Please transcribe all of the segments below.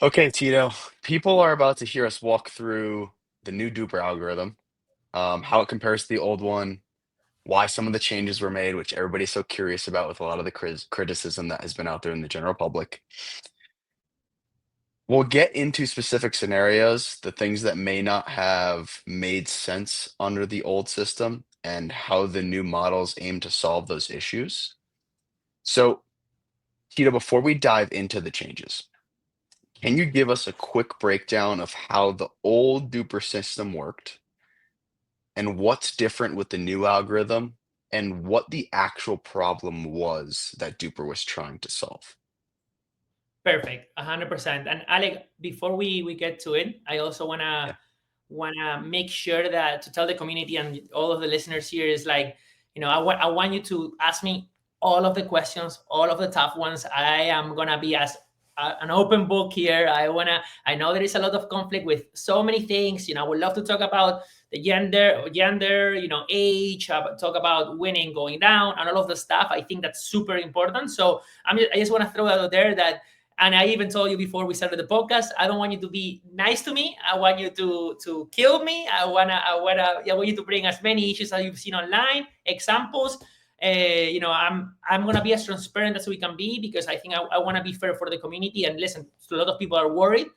Okay, Tito, people are about to hear us walk through the new DUPR algorithm, how it compares to the old one, why some of the changes were made, which everybody's so curious about with a lot of the criticism that has been out there in the general public. We'll get into specific scenarios, the things that may not have made sense under the old system, and how the new models aim to solve those issues. So, Tito, before we dive into the changes, can you give us a quick breakdown of how the old DUPR system worked and what's different with the new algorithm and what the actual problem was that DUPR was trying to solve? Perfect, 100%. And Alec, before we get to it, I also Yeah. wanna make sure that to tell the community and all of the listeners here is like, I want you to ask me all of the questions, all of the tough ones. I am gonna be as an open book here. I know there is a lot of conflict with so many things. I would love to talk about the gender, age, talk about winning going down, and all of the stuff. I think that's super important. So I just want to throw out there that, and I even told you before we started the podcast, I don't want you to be nice to me. I want you to kill me. I want you to bring as many issues as you've seen online, examples. I'm gonna be as transparent as we can be, because I think I want to be fair for the community. And listen, a lot of people are worried,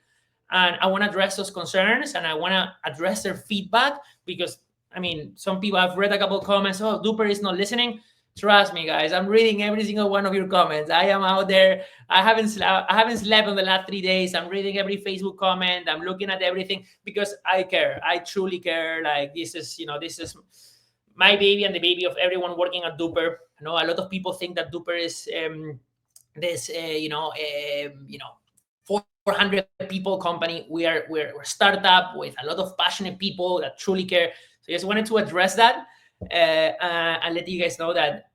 and I want to address those concerns, and I want to address their feedback, because I mean, some people have read a couple of comments. Oh, DUPR is not listening. Trust me, guys. I'm reading every single one of your comments. I am out there. I haven't slept on the last 3 days. I'm reading every Facebook comment. I'm looking at everything because I care. I truly care. Like, this is my baby and the baby of everyone working at DUPR. I know a lot of people think that DUPR is this 400 people company. We're a startup with a lot of passionate people that truly care. So I just wanted to address that, and let you guys know that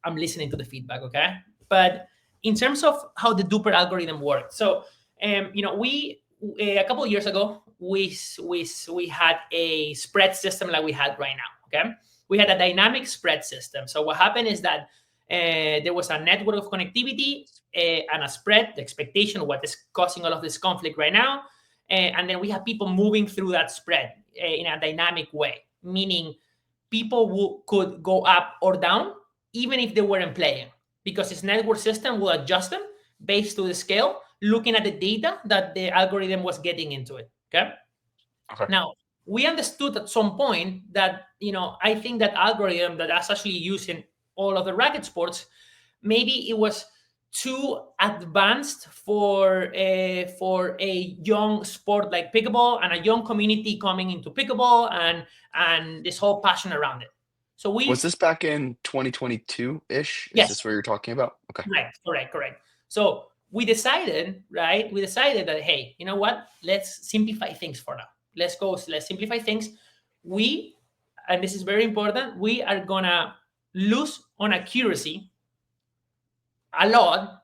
I'm listening to the feedback. Okay, but in terms of how the DUPR algorithm works, so we a couple of years ago we had a spread system like we had right now. Okay, we had a dynamic spread system. So what happened is that there was a network of connectivity, and a spread, the expectation, what is causing all of this conflict right now. And then we have people moving through that spread in a dynamic way, meaning people could go up or down even if they weren't playing, because this network system will adjust them based to the scale, looking at the data that the algorithm was getting into it. Okay. Okay. Now, we understood at some point that, I think that algorithm that is actually used in all of the racket sports, maybe it was too advanced for a young sport like pickleball, and a young community coming into pickleball, and this whole passion around it. So Was we this back in 2022-ish? Is Yes, this what you're talking about? Okay. correct. So we decided, right? We decided that, hey, you know what? Let's simplify things for now. Let's simplify things. We, and this is very important, we are gonna lose on accuracy a lot,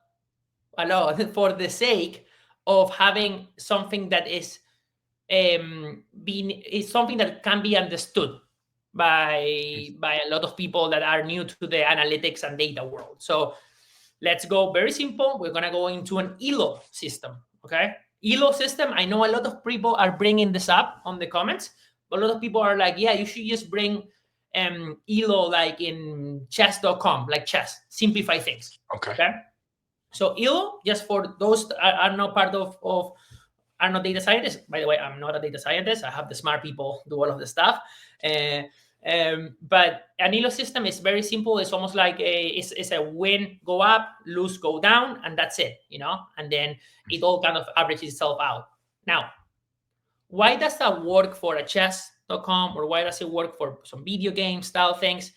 for the sake of having something that is something that can be understood by a lot of people that are new to the analytics and data world. So let's go very simple. We're gonna go into an ELO system. Okay, ELO system. I know a lot of people are bringing this up on the comments, but a lot of people are like, yeah, you should just bring ELO like in chess.com, like chess, simplify things. Okay. Okay, so ELO, just for those that are not part of are not data scientists. By the way, I'm not a data scientist. I have the smart people do all of the stuff. Uh, but an ELO system is very simple. It's almost like it's a win go up, lose go down, and that's it. And then it all kind of averages itself out. Now, why does that work for a chess.com, or why does it work for some video game style things?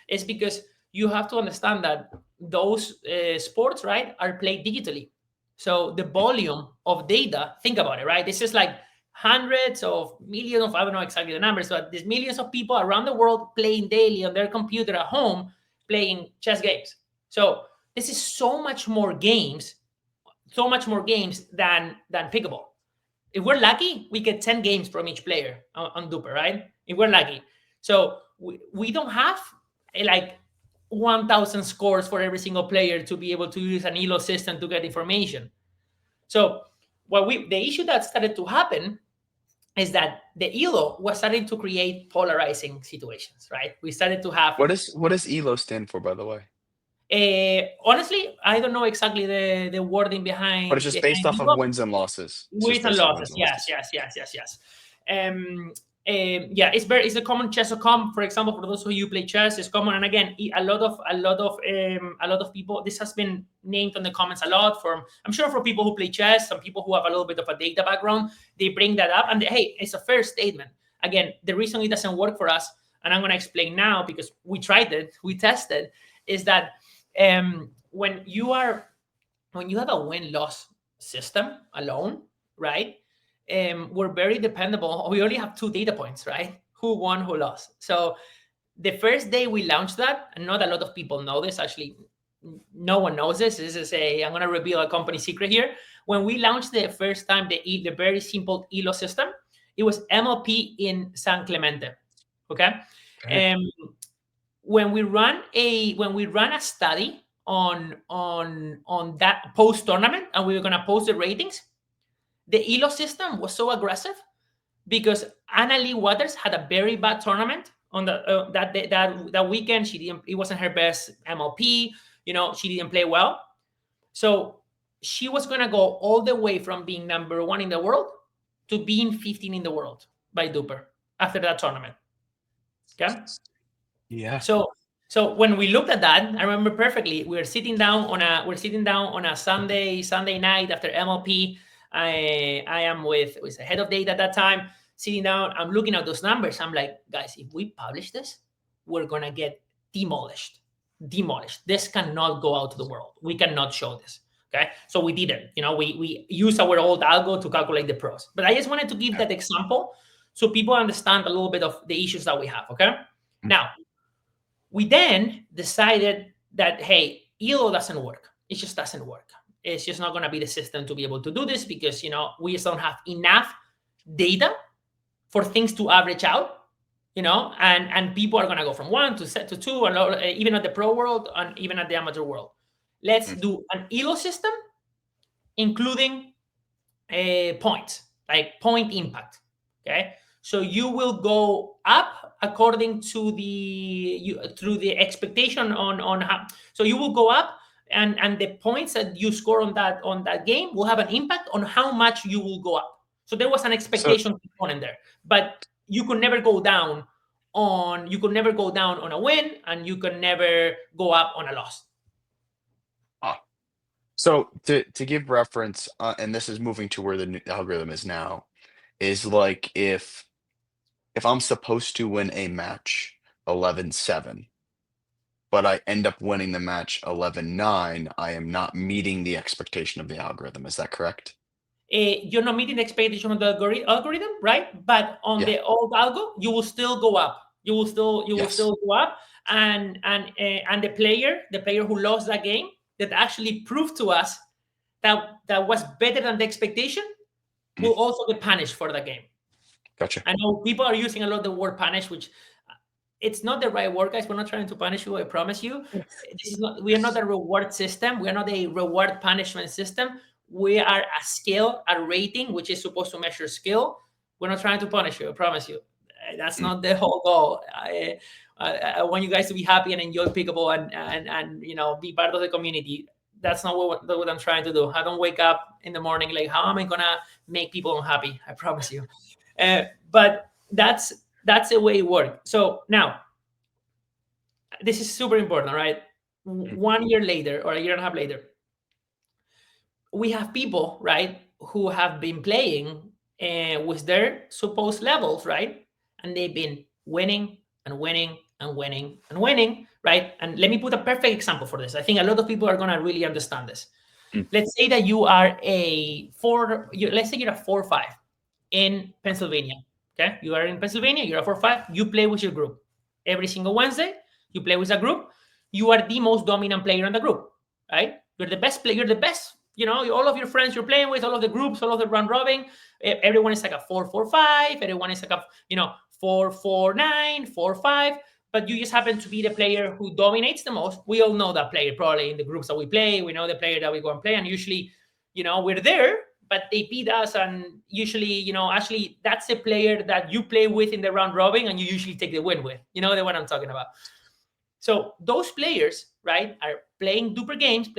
It's because you have to understand that those sports, right, are played digitally. So the volume of data, think about it, right? This is like hundreds of millions of, I don't know exactly the numbers, but there's millions of people around the world playing daily on their computer at home, playing chess games. So this is so much more games than pickleball. If we're lucky, we get 10 games from each player on DUPR, right? If we're lucky. So we don't have like 1,000 scores for every single player to be able to use an ELO system to get information. So the issue that started to happen is that the ELO was starting to create polarizing situations, right? We started to have, What does ELO stand for, by the way? honestly, I don't know exactly the wording But it's behind just based off of ELO. wins and losses. It's just Wins and based on wins losses. and Yes, losses. yes, yes, yes, yes. Yeah, it's a common chess.com. For example, for those of you who play chess, it's common. And again, a lot of people. This has been named on the comments a lot. From I'm sure for people who play chess, some people who have a little bit of a data background, they bring that up. And hey, it's a fair statement. Again, the reason it doesn't work for us, and I'm going to explain now because we tried it, we tested, is that when you have a win-loss system alone, right? We're very dependable. We only have two data points, right? Who won, who lost. So the first day we launched that, and not a lot of people know this, actually, no one knows this. This is I'm going to reveal a company secret here. When we launched the first time, the very simple ELO system, it was MLP in San Clemente. Okay. Okay. When we run a study on that post tournament, and we were going to post the ratings, the ELO system was so aggressive because Anna Leigh Waters had a very bad tournament on the that weekend. She didn't. It wasn't her best MLP. She didn't play well. So she was gonna go all the way from being number 1 in the world to being 15 in the world by DUPR after that tournament. Okay. Yeah. So when we looked at that, I remember perfectly. We're sitting down on a Sunday night after MLP. I am with the head of data at that time, sitting down. I'm looking at those numbers. I'm like, guys, if we publish this, we're gonna get demolished. This cannot go out to the world. We cannot show this. Okay, so we didn't. We use our old algo to calculate the pros. But I just wanted to give that example so people understand a little bit of the issues that we have. Okay, now we then decided that, hey, ELO doesn't work. It just doesn't work. It's just not going to be the system to be able to do this because, we just don't have enough data for things to average out, and people are going to go from 1 to 2, and even at the pro world and even at the amateur world. Let's do an ELO system, including points, like point impact. Okay. So you will go up according to through the expectation on how. So you will go up, and the points that you score on that game will have an impact on how much you will go up. So there was an So expectation component there, but you could never go down on a win, and you could never go up on a loss. So to give reference, and this is moving to where the new algorithm is now, is like if I'm supposed to win a match 11-7, but I end up winning the match 11-9, I am not meeting the expectation of the algorithm. Is that correct? You're not meeting the expectation of the algorithm, right? But on Yeah. the old algo, you will still go up. You will still Yes. go up, and the player who lost that game, that actually proved to us that was better than the expectation, Mm, will also get punished for the game. gotcha. I know people are using a lot the word punish, which it's not the right word, guys. We're not trying to punish you. I promise you. We are not a reward system. We are not a reward punishment system. We are a scale, a rating, which is supposed to measure skill. We're not trying to punish you. I promise you. That's Mm, not the whole goal. I want you guys to be happy and enjoy pickleball and be part of the community. That's not what I'm trying to do. I don't wake up in the morning like, how am I gonna make people unhappy? I promise you. But that's the way it works. So now, this is super important, right? mm, 1 year later or a year and a half later, we have people, right, who have been playing with their supposed levels, right? And they've been winning and winning and winning and winning, right? And let me put a perfect example for this. I think a lot of people are going to really understand this. mm, Let's say that you are let's say you're a 4-5 in Pennsylvania. Okay, you are in Pennsylvania, you're a 4-5, you play with your group. Every single Wednesday, you play with a group. You are the most dominant player in the group, right? You're the best player, you're the best, all of your friends you're playing with, all of the groups, all of the round robin, everyone is like a 4-4-5, everyone is like a, 4-4-9, 4-5, but you just happen to be the player who dominates the most. We all know that player probably in the groups that we play. We know the player that we go and play, and usually, we're there but they beat us. And usually, actually, that's a player that you play with in the round robin, and you usually take the win with. You know the one I'm talking about. So those players, right, are playing duper games,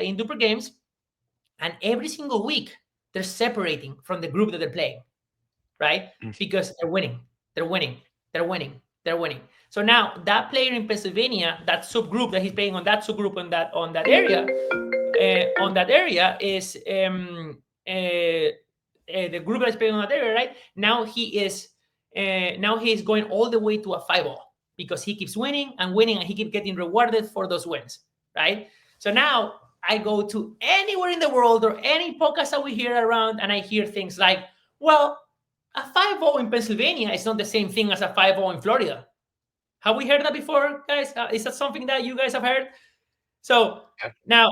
and every single week they're separating from the group that they're playing, right? Mm. Because they're winning, they're winning, they're winning, they're winning. So now that player in Pennsylvania, that subgroup that he's playing on, that subgroup on that area is the group that's playing on that area, right? Now he is going all the way to a 5-0 because he keeps winning and winning, and he keeps getting rewarded for those wins, right? So now I go to anywhere in the world or any podcast that we hear around, and I hear things like, well, a 5-0 in Pennsylvania is not the same thing as a 5-0 in Florida. Have we heard that before, guys? Is that something that you guys have heard? So Yeah. now,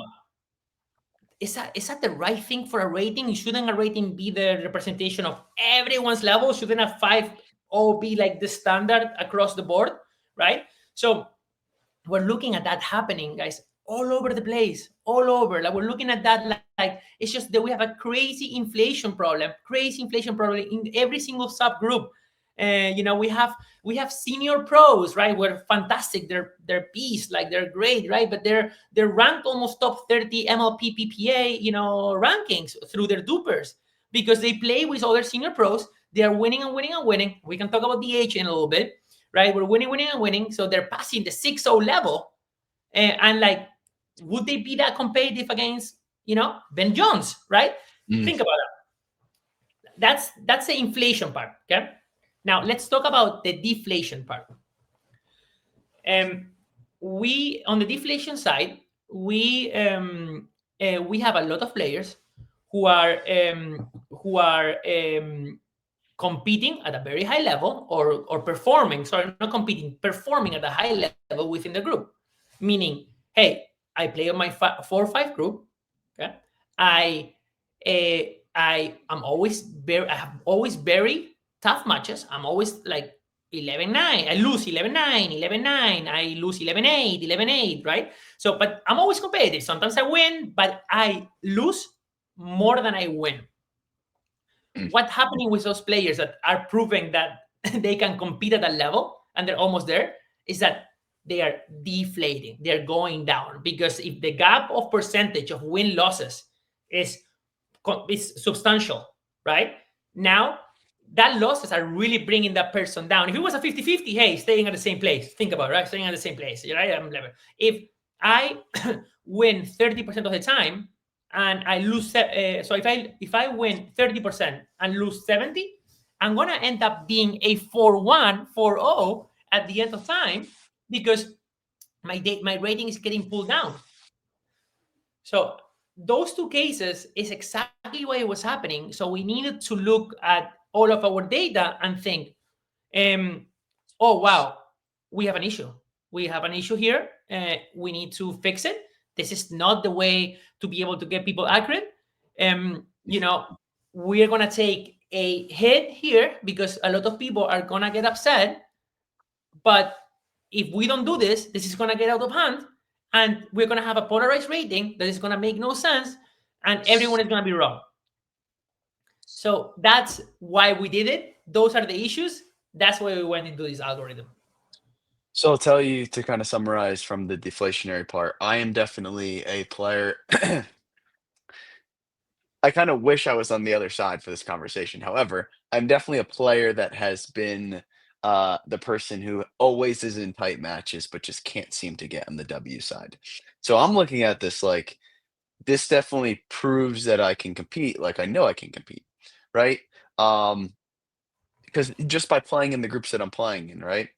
is that the right thing for a rating? Shouldn't a rating be the representation of everyone's level? Shouldn't a 5-0 be like the standard across the board, right? So we're looking at that happening, guys, all over the place, all over. Like, we're looking at that like it's just that we have a crazy inflation problem in every single subgroup. We have senior pros, right? We're fantastic. They're beasts, like they're great, right? But they're ranked almost top 30 MLP PPA, rankings through their dupers because they play with other senior pros. They are winning and winning and winning. We can talk about the H in a little bit, right? We're winning, winning, and winning. So they're passing the 6-0 level. And like, would they be that competitive against, Ben Jones, right? Mm. Think about that. That's the inflation part. Okay. Now let's talk about the deflation part. We on the deflation side, we have a lot of players who are competing at a very high level, or performing, sorry, not competing, performing at a high level within the group. Meaning, hey, I play on my 4 or 5 group. Okay, I I have always very tough matches. I'm always like 11-9. I lose 11-9, 11-9. I lose 11-8, 11-8, right? So, but I'm always competitive. Sometimes I win, but I lose more than I win. Mm. What's happening with those players that are proving that they can compete at that level and they're almost there is that they are deflating. They're going down because if the gap of percentage of win losses is substantial, right? Now, that losses are really bringing that person down. If it was a 50-50, hey, staying at the same place. Think about it, right? Staying at the same place, right? If I win 30% of the time and I lose, so if I win 30% and lose 70, I'm gonna end up being a 4-1, 4-0 at the end of time because my rating is getting pulled down. So those two cases is exactly what it was happening. So we needed to look at all of our data and think, um, oh wow, we have an issue. We have an issue here. We need to fix it. This is not the way to be able to get people accurate. We're gonna take a hit here because a lot of people are gonna get upset. But if we don't do this, this is gonna get out of hand, and we're gonna have a polarized rating that is gonna make no sense, and everyone is gonna be wrong. So that's why we did it. Those are the issues. That's why we went into this algorithm. So I'll tell you to kind of summarize from the deflationary part. I am definitely a player. I kind of wish I was on the other side for this conversation. However, I'm definitely a player that has been the person who always is in tight matches, but just can't seem to get on the W side. So I'm looking at this like this definitely proves that I can compete. Like I know I can compete, right? Um, because just by playing in the groups that I'm playing in, right?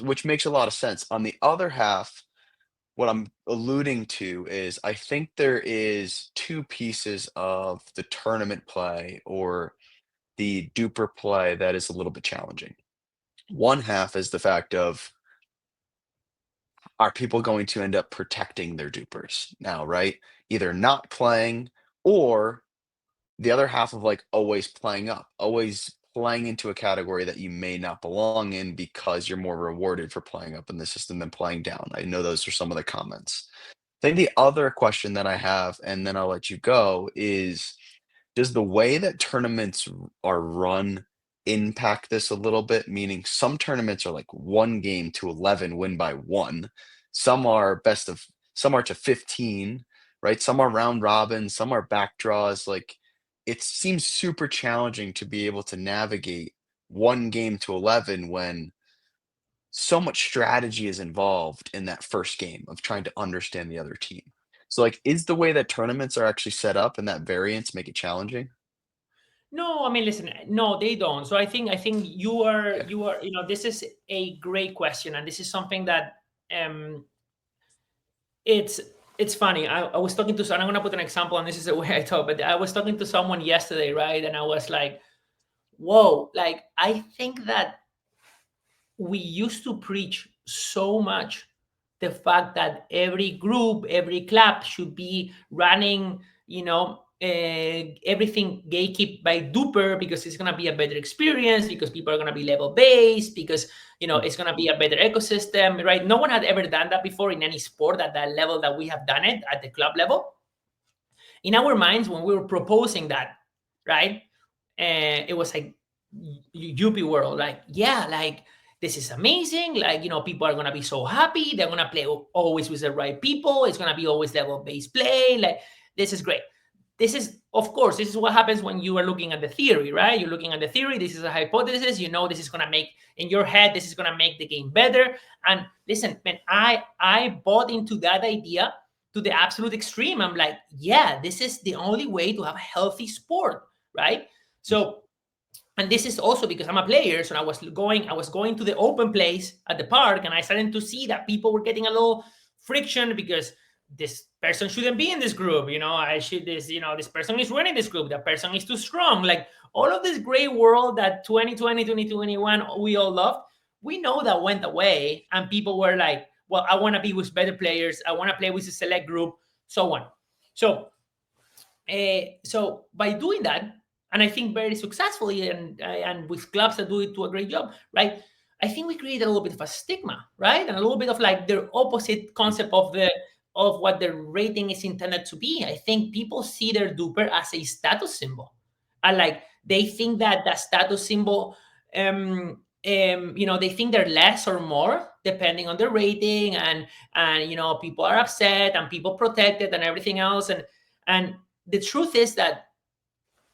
Which makes a lot of sense. On the other half, what I'm alluding to is I think there is two pieces of the tournament play or the duper play that is a little bit challenging. One half is the fact of are people going to end up protecting their dupers now, right? Either not playing or the other half of like always playing up, always playing into a category that you may not belong in because you're more rewarded for playing up in the system than playing down. I know those are some of the comments. I think the other question that I have, and then I'll let you go, is does the way that tournaments are run impact this a little bit? Meaning some tournaments are like 1 game to 11, win by 1. Some are some are to 15, right? Some are round robin, some are back draws. Like, it seems super challenging to be able to navigate 1 game to 11 when so much strategy is involved in that first game of trying to understand the other team. So, like, is the way that tournaments are actually set up and that variance make it challenging? No, I mean, listen, no, they don't. So I think Okay. this is a great question, and this is something that um it's it's funny. I was talking to someone. I'm gonna put an example, and this is the way I talk. But I was talking to someone yesterday, right? And I was like, "Whoa!" Like, I think that we used to preach so much the fact that every group, every club should be running, everything gatekeep by DUPR because it's going to be a better experience, because people are going to be level based, because Mm, it's going to be a better ecosystem, right? No one had ever done that before in any sport at that level that we have done it at the club level. In our minds, when we were proposing that, right? And it was like UP world, like, yeah, like this is amazing. Like, people are gonna be so happy. They're gonna play always with the right people. It's gonna be always level based play. Like, this is great. This is, of course, this is what happens when you are looking at the theory, right? You're looking at the theory. This is a hypothesis. This is gonna make in your head. This is gonna make the game better. And listen, man, I bought into that idea to the absolute extreme. I'm like, yeah, this is the only way to have a healthy sport, right? mm, So, and this is also because I'm a player. So I was going to the open place at the park, and I started to see that people were getting a little friction because this person shouldn't be in this group. I should this, this person is running this group. That person is too strong. Like, all of this gray world that 2020, 2021 we all loved, we know that went away, and people were like, well, I want to be with better players. I want to play with a select group, so on. So by doing that, and I think very successfully, and with clubs that do it to a great job, right? I think we create a little bit of a stigma, right, and a little bit of like the opposite mm, concept of what the rating is intended to be. I think people see their duper as a status symbol, and like they think that that status symbol, they think they're less or more depending on their rating, and people are upset and people protect it and everything else, and the truth is that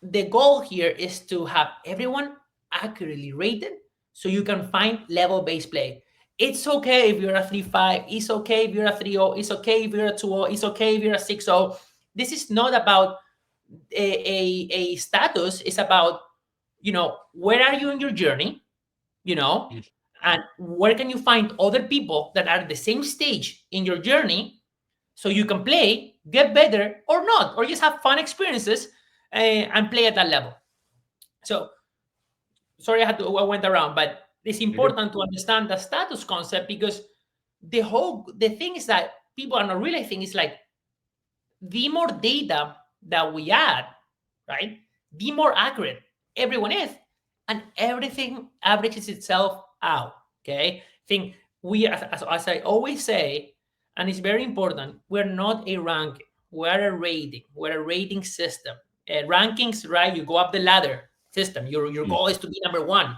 the goal here is to have everyone accurately rated so you can find level based play. It's okay if you're a 3.5, it's okay if you're a 3.0, it's okay if you're a 2.0, it's okay if you're a 6.0. This is not about a status, it's about, where are you in your journey, you know, mm. and where can you find other people that are at the same stage in your journey so you can play, get better, or not, or just have fun experiences and play at that level. So sorry, I went around, but it's You're good. important to understand the status concept because the thing is that people are not realizing is like the more data that we add, right, the more accurate everyone is, and everything averages itself out. Okay, think we as I always say, and it's very important. We're not a ranking. We're a rating. We're a rating system. Rankings, right? You go up the ladder system. Your Mm, goal is to be number one.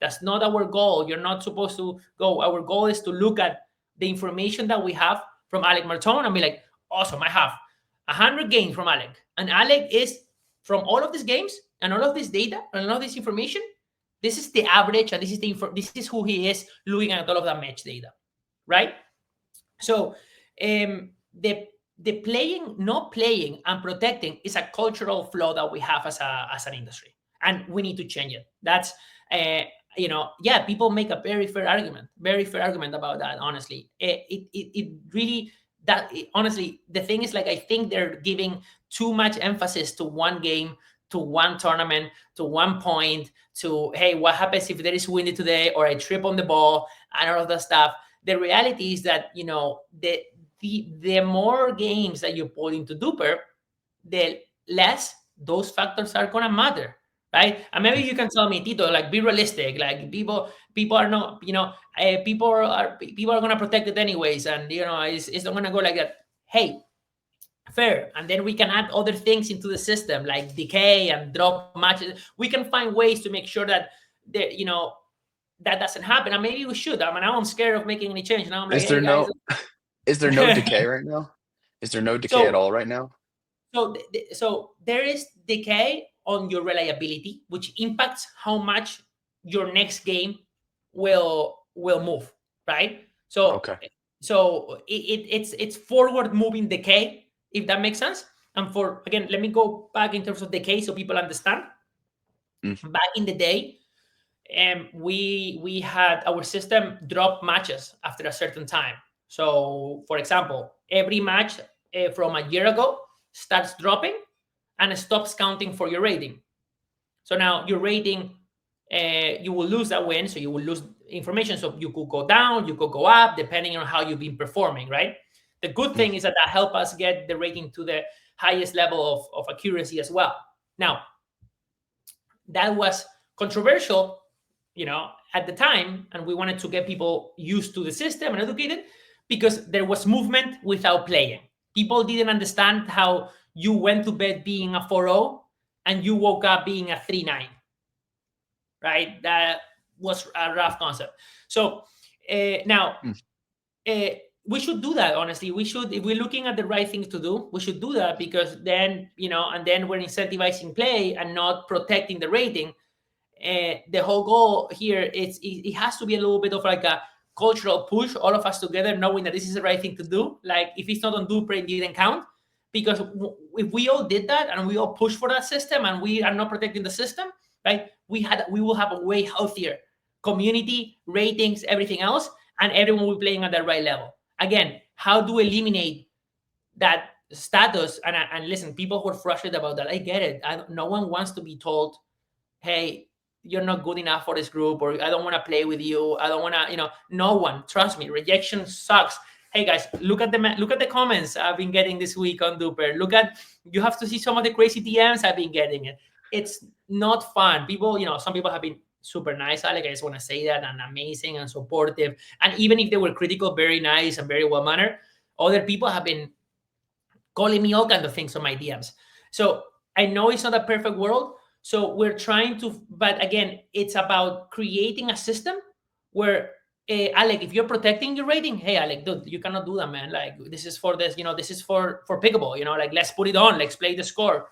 That's not our goal. You're not supposed to go. Our goal is to look at the information that we have from Alec Martone and be like, awesome, I have 100 games from Alec. And Alec is, from all of these games and all of this data and all of this information, this is the average, and this is who he is looking at all of that match data, right? So, the playing, not playing, and protecting is a cultural flaw that we have as an industry, and we need to change it. That's yeah, people make a very fair argument about that. Honestly, it really honestly, the thing is, like, I think they're giving too much emphasis to one game, to one tournament, to one point, to, hey, what happens if there is windy today or I trip on the ball and all of that stuff. The reality is that, the more games that you put into Duper, the less those factors are gonna matter, right? And maybe mm. you can tell me, Tito, like, be realistic. Like, people are not, people are gonna protect it anyways, and it's not gonna go like that. Hey, fair, and then we can add other things into the system like decay and drop matches. We can find ways to make sure that that doesn't happen, and maybe we should. I mean, now I'm scared of making any change. Now I'm like, Is hey there guys. no is there no decay right now? Is there no decay at so all right now? so there is decay on your reliability, which impacts how much your next game will move, right? So Okay. it's forward moving decay, if that makes sense. And for again, let me go back in terms of decay so people understand. Mm, Back in the day, we had our system drop matches after a certain time. So, for example, every match from a year ago starts dropping and stops counting for your rating. So now your rating, you will lose that win. So you will lose information. So you could go down, you could go up, depending on how you've been performing, right? The good mm, thing is that help us get the rating to the highest level of accuracy as well. Now, that was controversial, at the time, and we wanted to get people used to the system and educated because there was movement without playing. People didn't understand how you went to bed being a 4-0 and you woke up being a 3-9, right? That was a rough concept. So now mm. uh, we should do that. Honestly, we should. If we're looking at the right things to do, we should do that because then and then we're incentivizing play and not protecting the rating. The whole goal here is it has to be a little bit of like a cultural push, all of us together knowing that this is the right thing to do. Like if it's not on DUPR, it didn't count. Because if we all did that and we all push for that system and we are not protecting the system, right? We will have a way healthier community, ratings, everything else, and everyone will be playing at the right level. Again, how do we eliminate that status? And listen, people who are frustrated about that, I get it. No one wants to be told, hey, you're not good enough for this group, or I don't want to play with you. I don't want to, no one. Trust me, rejection sucks. Hey guys, look at the comments I've been getting this week on DUPR. You have to see some of the crazy DMs I've been getting. It's not fun. People, some people have been super nice, Alec. I just want to say that, and amazing and supportive. And even if they were critical, very nice and very well mannered. Other people have been calling me all kinds of things on my DMs. So I know it's not a perfect world. So we're trying to, but again, it's about creating a system where, Alec, if you're protecting your rating, hey, Alec, dude, you cannot do that, man. Like this is for this, this is for pickleball. Like let's put it on, let's play the score.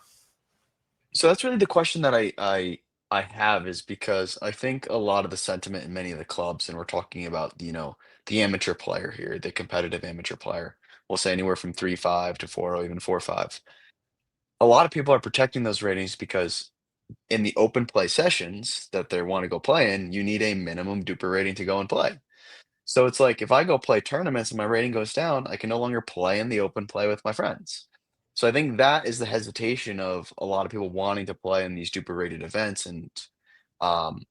So that's really the question that I have is because I think a lot of the sentiment in many of the clubs, and we're talking about, the amateur player here, the competitive amateur player, we'll say anywhere from 3.5 to 4 or even 4.5. A lot of people are protecting those ratings because in the open play sessions that they want to go play in, you need a minimum DUPR rating to go and play. So it's like if I go play tournaments and my rating goes down, I can no longer play in the open play with my friends. So I think that is the hesitation of a lot of people wanting to play in these DUPR rated events and um,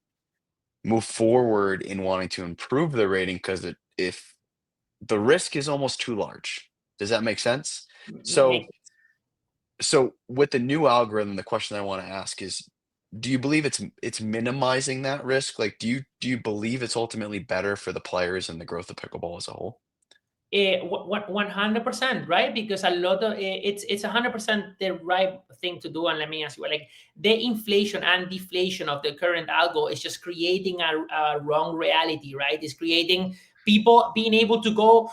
move forward in wanting to improve the rating because if the risk is almost too large. Does that make sense? So Make so with the new algorithm, the question I want to ask is, do you believe it's minimizing that risk? Like, do you believe it's ultimately better for the players and the growth of pickleball as a whole? 100%, right? Because a lot of it's 100% the right thing to do. And let me ask you, like the inflation and deflation of the current algo is just creating a wrong reality, right? It's creating people being able to go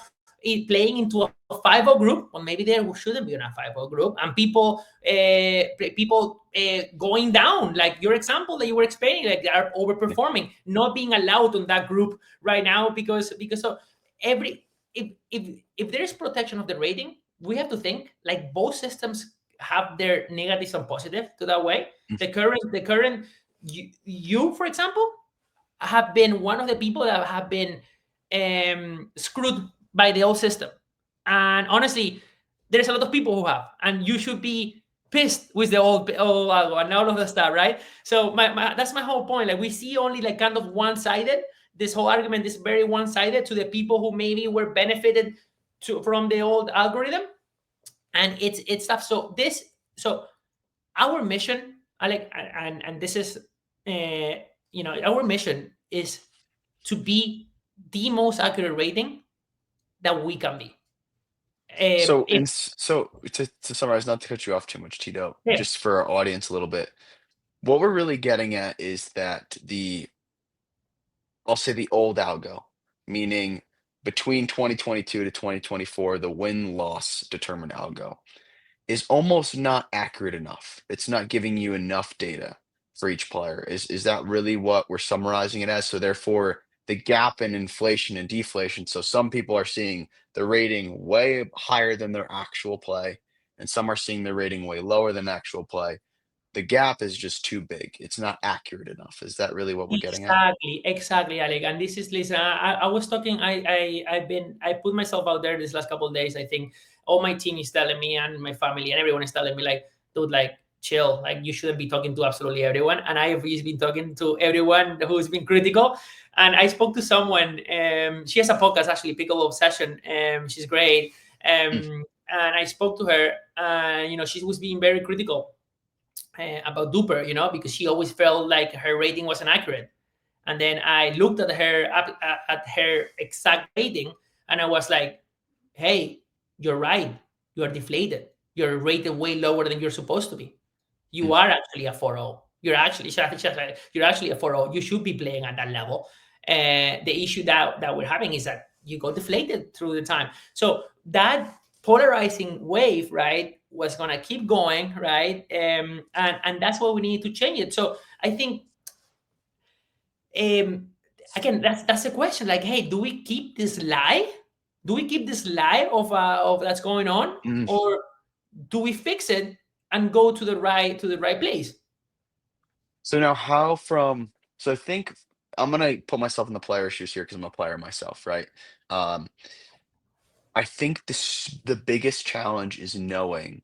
playing into a 5 group, or maybe there shouldn't be in a 5 group, and people going down, like your example that you were explaining, like they are Yeah. overperforming, not being allowed on that group right now because of every if there is protection of the rating, we have to think like both systems have their negatives and positive to that way. Mm, The current you, for example, have been one of the people that have been screwed by the old system. And honestly, there's a lot of people who have, and you should be pissed with the old algo and all of the stuff, right? So that's my whole point. Like we see only like kind of one-sided. This whole argument is very one-sided to the people who maybe were benefited from the old algorithm, and it's tough. So our mission, Alec, and this is, our mission is to be the most accurate rating that we can be. If So to summarize, not to cut you off too much, Tito, yeah, just for our audience a little bit, what we're really getting at is that I'll say the old algo, meaning between 2022 to 2024, the win-loss determined algo is almost not accurate enough. It's not giving you enough data for each player. Is that really what we're summarizing it as? So therefore, the gap in inflation and deflation. So some people are seeing the rating way higher than their actual play, and some are seeing the rating way lower than actual play. The gap is just too big. It's not accurate enough. Is that really what we're getting at? exactly, Alec. And this is listen. I was talking. I put myself out there this last couple of days. I think all my team is telling me, and my family, and everyone is telling me, like, dude, like, chill. Like, you shouldn't be talking to absolutely everyone. And I have been talking to everyone who's been critical. And I spoke to someone. She has a podcast, actually, Pickleball Obsession. She's great. Mm, And I spoke to her. She was being very critical about DUPR, because she always felt like her rating wasn't accurate. And then I looked at her exact rating, and I was like, "Hey, you're right. You are deflated. You're rated way lower than you're supposed to be. You mm. are actually a 4.0. You're actually a 4.0. You should be playing at that level. The issue that we're having is that you go deflated through the time. So that polarizing wave, right, was gonna keep going, right, and that's why we need to change it. So I think, um, again, that's the question. Like, hey, do we keep this lie? Do we keep this lie of that's going on, Mm. or do we fix it and go to the right place? So now so I think I'm gonna put myself in the player shoes here because I'm a player myself, right? Um, I think the biggest challenge is knowing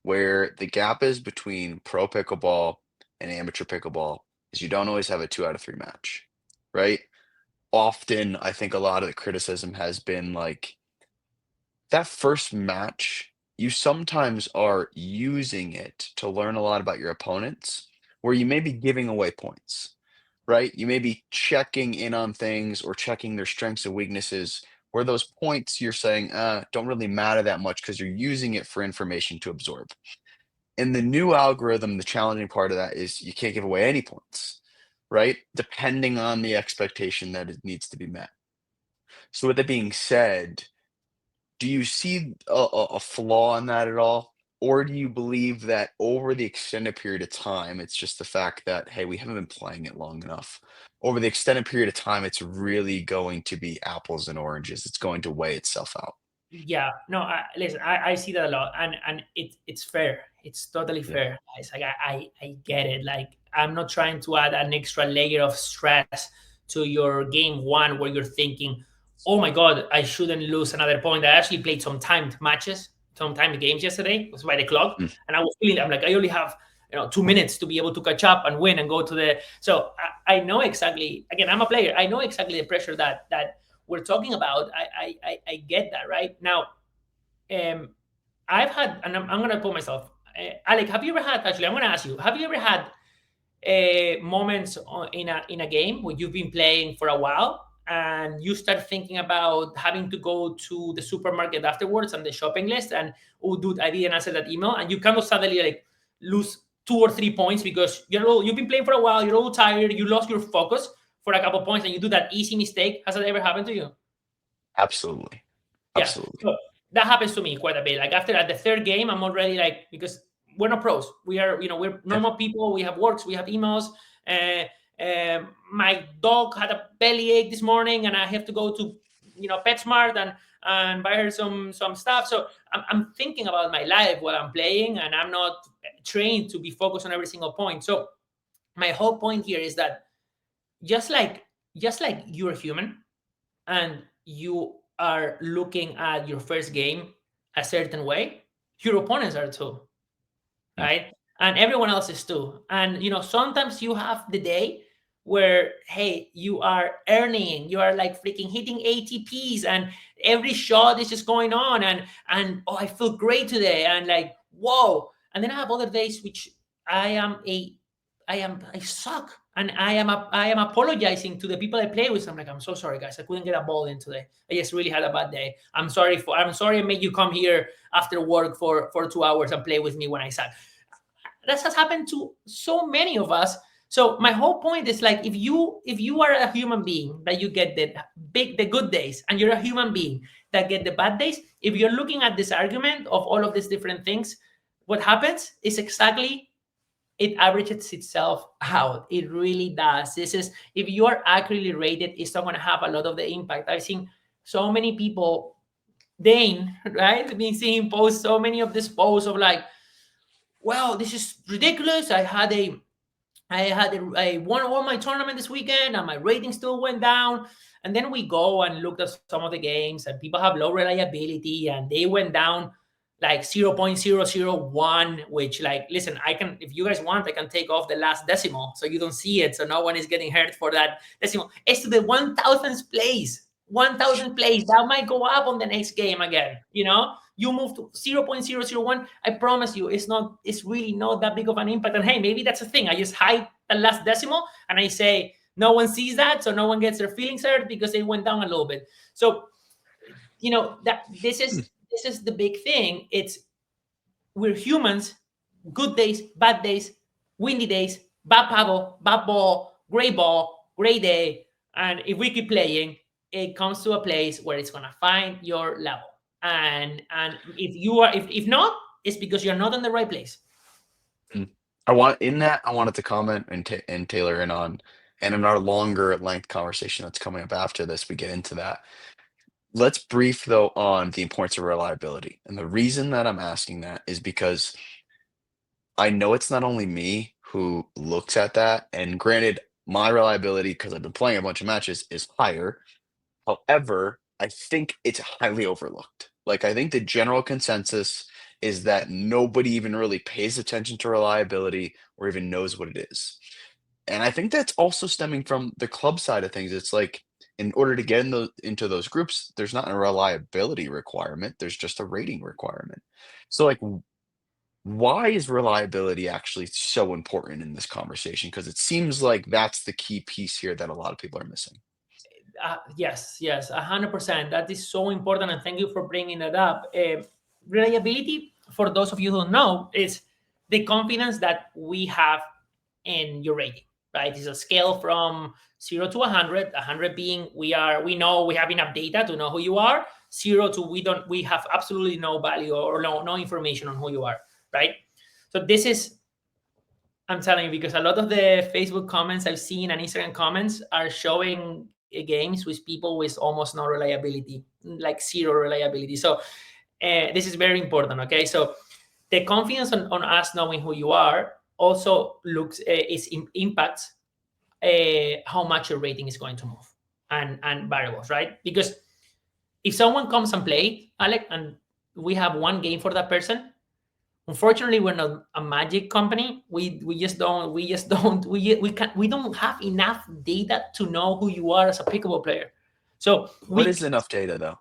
where the gap is between pro pickleball and amateur pickleball is you don't always have a 2 out of 3 match, right? Often, I think a lot of the criticism has been like that first match, you sometimes are using it to learn a lot about your opponents, where you may be giving away points, right? You may be checking in on things or checking their strengths and weaknesses, where those points you're saying don't really matter that much because you're using it for information to absorb. In the new algorithm, the challenging part of that is you can't give away any points, right? Depending on the expectation that it needs to be met. So, with that being said, do you see a flaw in that at all? Or do you believe that over the extended period of time, it's just the fact that, hey, we haven't been playing it long enough. Over the extended period of time, it's really going to be apples and oranges. It's going to weigh itself out. Yeah, no, listen, I see that a lot, and it's fair. It's totally Yeah. fair. It's like I get it. Like, I'm not trying to add an extra layer of stress to your game one where you're thinking, oh my god, I shouldn't lose another point. I actually played some timed matches, some timed games yesterday. It was by the clock, Mm. and I was feeling, I'm like, I only have 2 minutes to be able to catch up and win and go to the. So I know exactly. Again, I'm a player. I know exactly the pressure that we're talking about. I get that right now. um I've had, and I'm gonna put myself, Alec, have you ever had, actually, I'm gonna ask you, have you ever had moments in a game where you've been playing for a while and you start thinking about having to go to the supermarket afterwards and the shopping list, and, oh dude, I didn't answer that email, and you kind of suddenly, like, lose 2 or 3 points because you've been playing for a while, you're all tired, you lost your focus for a couple points, and you do that easy mistake? Has that ever happened to you? Absolutely. Yeah. Absolutely. So that happens to me quite a bit. Like, after at the third game, I'm already like, because we're not pros. We're Yeah. normal people. We have works, we have emails. Uh, my dog had a bellyache this morning, and I have to go to PetSmart and buy her some stuff. So I'm thinking about my life while I'm playing, and I'm not trained to be focused on every single point. So my whole point here is that, just like you're human, and you are looking at your first game a certain way, your opponents are too, Mm. right? And everyone else is too. And sometimes you have the day where, hey, you are earning, you are like freaking hitting ATPs, and every shot is just going on, and oh, I feel great today, and like, whoa. And then I have other days which I suck. And I am apologizing to the people I play with. I'm like, I'm so sorry, guys. I couldn't get a ball in today. I just really had a bad day. I'm sorry I made you come here after work for 2 hours and play with me when I sat. That has happened to so many of us. So my whole point is like, if you are a human being that you get the good days, and you're a human being that get the bad days, if you're looking at this argument of all of these different things, what happens is exactly, it averages itself out. It really does. This is, if you are accurately rated, it's not going to have a lot of the impact. I've seen so many people, Dane, right? I've been seeing posts, so many of these posts of like, well, this is ridiculous. I won all my tournament this weekend and my rating still went down. And then we go and looked at some of the games, and people have low reliability and they went down like 0.001, which, like, listen, I can, if you guys want, I can take off the last decimal so you don't see it, so no one is getting hurt for that decimal. It's to the 1000th place. 1000th place. That might go up on the next game again. You move to 0.001. I promise you, it's really not that big of an impact. And hey, maybe that's a thing. I just hide the last decimal and I say no one sees that, so no one gets their feelings hurt because they went down a little bit. So that this is the big thing. It's, we're humans. Good days, bad days, windy days, bad paddle, bad ball, gray day. And if we keep playing, it comes to a place where it's gonna find your level. And if you are, if not, it's because you're not in the right place. Mm. I wanted to comment and tailor in on, and in our longer length conversation that's coming up after this, we get into that. Let's brief though on the importance of reliability. And the reason that I'm asking that is because I know it's not only me who looks at that. And granted, my reliability, because I've been playing a bunch of matches, is higher. However, I think it's highly overlooked. Like, I think the general consensus is that nobody even really pays attention to reliability or even knows what it is. And I think that's also stemming from the club side of things. It's like, in order to get into those groups, there's not a reliability requirement, there's just a rating requirement. So, like, why is reliability actually so important in this conversation? Because it seems like that's the key piece here that a lot of people are missing. Yes, 100%. That is so important, and thank you for bringing that up. Reliability, for those of you who know, is the confidence that we have in your rating, right? It's a scale from 0 to 100. 100 being we know we have enough data to know who you are. 0 to we have absolutely no value or no information on who you are, right? So this is, I'm telling you, because a lot of the Facebook comments I've seen and Instagram comments are showing games with people with almost no reliability, like zero reliability. So this is very important. Okay, so the confidence on us knowing who you are also impacts how much your rating is going to move, and variables, right? Because if someone comes and play, Alec, and we have one game for that person, unfortunately, we're not a magic company. We don't have enough data to know who you are as a pickleball player. So What we is enough data though?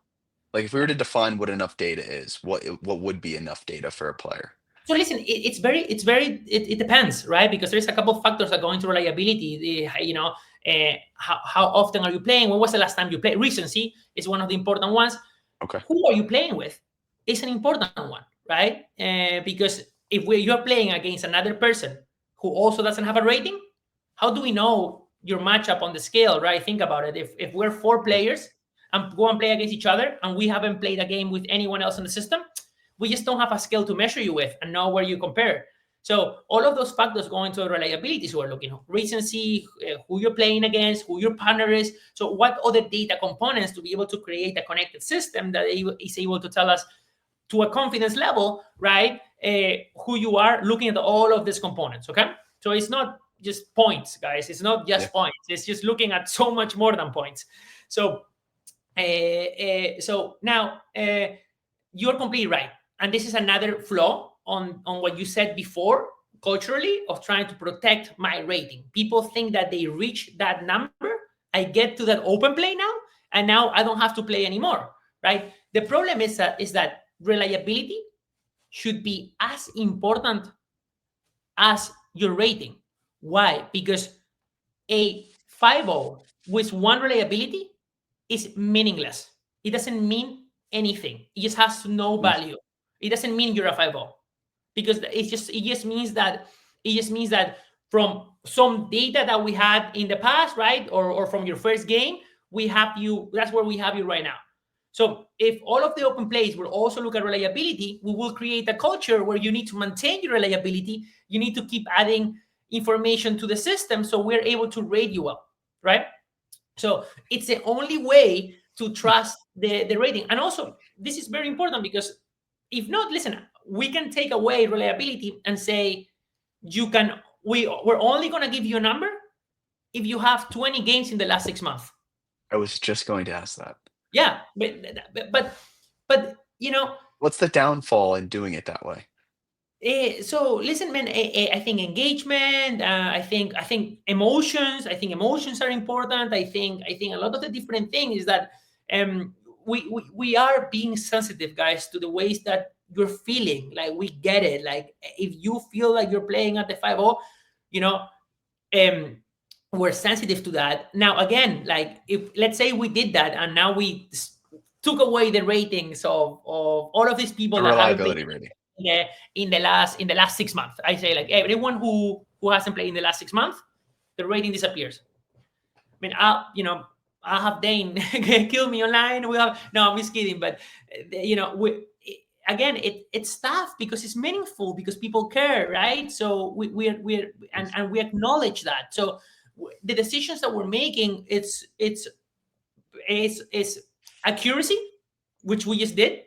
Like, if we were to define what enough data is, what would be enough data for a player? so listen. It depends, right? Because there's a couple of factors that go into reliability. How often are you playing? When was the last time you played? Recency is one of the important ones. Okay. Who are you playing with? It's an important one, right? Because if you're playing against another person who also doesn't have a rating, how do we know your matchup on the scale, right? Think about it. If we're four players and go and play against each other, and we haven't played a game with anyone else in the system, we just don't have a scale to measure you with and know where you compare. So all of those factors go into reliability. So we're looking at recency, who you're playing against, who your partner is. So what other data components to be able to create a connected system that is able to tell us to a confidence level, right? Who you are, looking at all of these components. Okay, so it's not just points, guys. It's not Yeah. just points. It's just looking at so much more than points. So, now you're completely right, and this is another flaw on what you said before, culturally, of trying to protect my rating. People think that they reach that number, I get to that open play now, and now I don't have to play anymore, right? The problem is that reliability should be as important as your rating. Why? Because a 5.0 with one reliability is meaningless. It doesn't mean anything. It just has no Mm. value. It doesn't mean you're a 5.0 because it just means that from some data that we had in the past, right, or from your first game, we have you. That's where we have you right now. So if all of the open plays will also look at reliability, we will create a culture where you need to maintain your reliability. You need to keep adding information to the system so we're able to rate you well, right? So it's the only way to trust the rating. And also, this is very important because if not, listen, we can take away reliability and say we're only going to give you a number if you have 20 games in the last 6 months. I was just going to ask that. Yeah, but What's the downfall in doing it that way? so listen, man. I think engagement. I think emotions. I think emotions are important. I think a lot of the different things is that um we are being sensitive, guys, to the ways that you're feeling. Like we get it. Like if you feel like you're playing at the 5.0, you know, um we're sensitive to that. Now again, like if let's say we did that and now we took away the ratings of all of these people The that haven't played reliability rating. in the last 6 months. I say like everyone who hasn't played in the last 6 months, the rating disappears. I mean, I'll have Dane kill me online. We have no, I'm just kidding, but we again it's tough because it's meaningful because people care, right? So we're and we acknowledge that. So the decisions that we're making, it's accuracy, which we just did,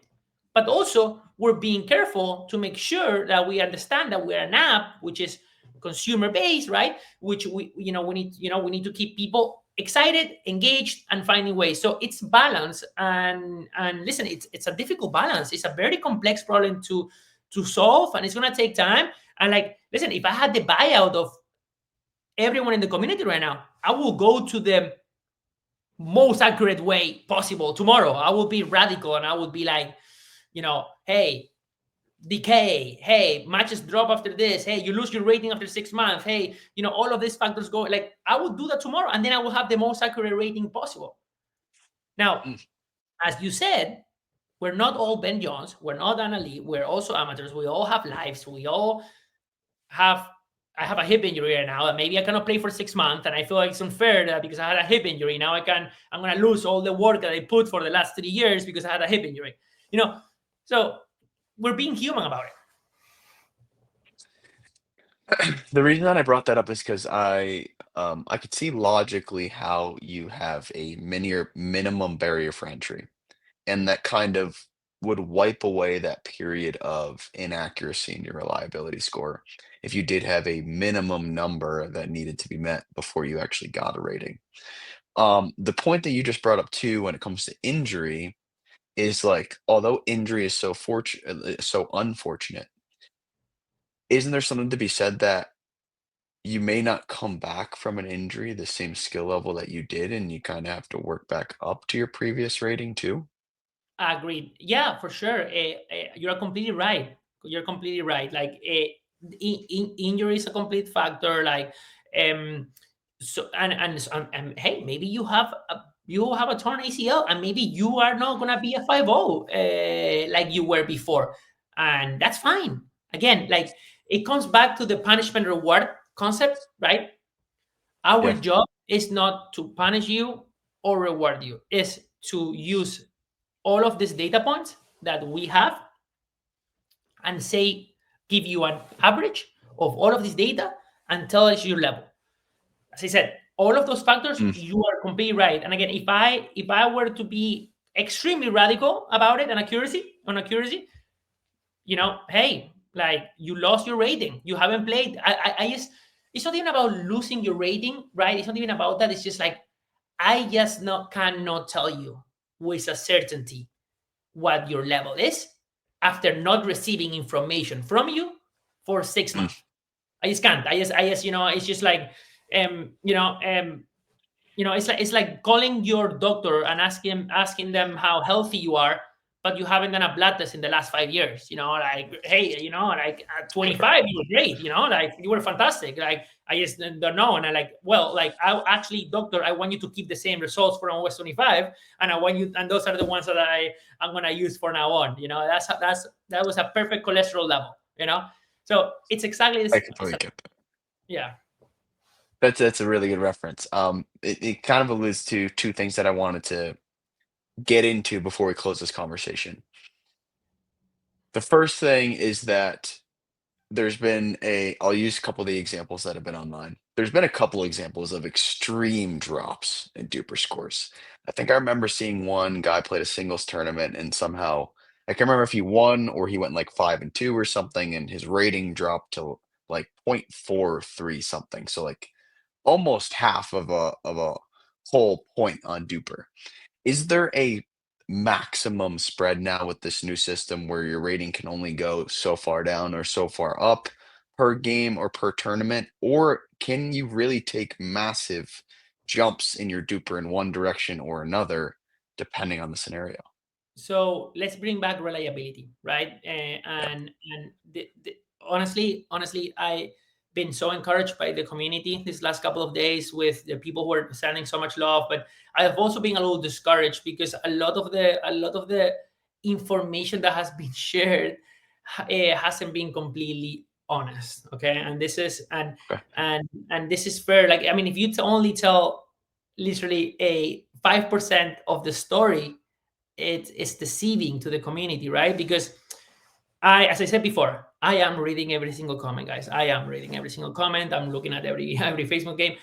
but also we're being careful to make sure that we understand that we're an app which is consumer based, right? Which we need to keep people excited, engaged, and finding ways. So it's balance, and listen, it's a difficult balance. It's a very complex problem to solve, and it's gonna take time. And like, listen, if I had the buyout of everyone in the community right now, I will go to the most accurate way possible tomorrow. I will be radical and I would be like, hey, decay, hey, matches drop after this, hey, you lose your rating after 6 months, hey, all of these factors go. Like, I would do that tomorrow and then I will have the most accurate rating possible. Now, Mm. as you said, we're not all Ben Jones, we're not Anna Leigh, we're also amateurs, we all have lives, we all have. I have a hip injury right now, and maybe I cannot play for 6 months, and I feel like it's unfair that because I had a hip injury, now I'm gonna lose all the work that I put for the last 3 years because I had a hip injury. So we're being human about it. The reason that I brought that up is because I could see logically how you have a minimum barrier for entry, and that kind of would wipe away that period of inaccuracy in your reliability score if you did have a minimum number that needed to be met before you actually got a rating. The point that you just brought up too, when it comes to injury, is like, although injury is so unfortunate, isn't there something to be said that you may not come back from an injury the same skill level that you did, and you kind of have to work back up to your previous rating too? Agreed. Yeah, for sure. You're completely right. You're completely right. Like, injury is a complete factor. Like, um, so and hey, maybe you have a torn ACL, and maybe you are not gonna be a 5.0 like you were before, and that's fine. Again, like it comes back to the punishment reward concept, right? Our Yeah. job is not to punish you or reward you. Is to use all of these data points that we have and say, give you an average of all of this data and tell us your level. As I said, all of those factors, Mm. you are completely right. And again, if I were to be extremely radical about it and accuracy, hey, like you lost your rating, you haven't played. I just, it's not even about losing your rating, right? It's not even about that. It's just like I just not cannot tell you with a certainty what your level is after not receiving information from you for six Mm. months. I just can't. I just, it's just like, it's like calling your doctor and asking them how healthy you are but you haven't done a blood test in the last 5 years. Like, hey, like at 25, you were great. Like you were fantastic. Like I just don't know. And I like, well, like I actually, doctor, I want you to keep the same results for almost 25, and I want you, and those are the ones that I'm gonna use for now on. That was a perfect cholesterol level. So it's exactly I this. completely get that. Yeah. That's a really good reference. It kind of alludes to two things that I wanted to get into before we close this conversation. The first thing is that there's been I'll use a couple of the examples that have been online. There's been a couple examples of extreme drops in duper scores. I think I remember seeing one guy played a singles tournament and somehow I can't remember if he won or he went like 5-2 or something, and his rating dropped to like 0.43 something. So like almost half of a whole point on duper. Is there a maximum spread now with this new system where your rating can only go so far down or so far up per game or per tournament? Or can you really take massive jumps in your duper in one direction or another, depending on the scenario? So let's bring back reliability, right? Yeah. And honestly, I been so encouraged by the community these last couple of days with the people who are sending so much love, but I have also been a little discouraged because a lot of the information that has been shared hasn't been completely honest. Okay, and this is Okay. and this is fair. Like, I mean, if you only tell literally a 5% of the story, it's deceiving to the community, right? Because as I said before, I am reading every single comment, guys. I am reading every single comment. I'm looking at every every Facebook game.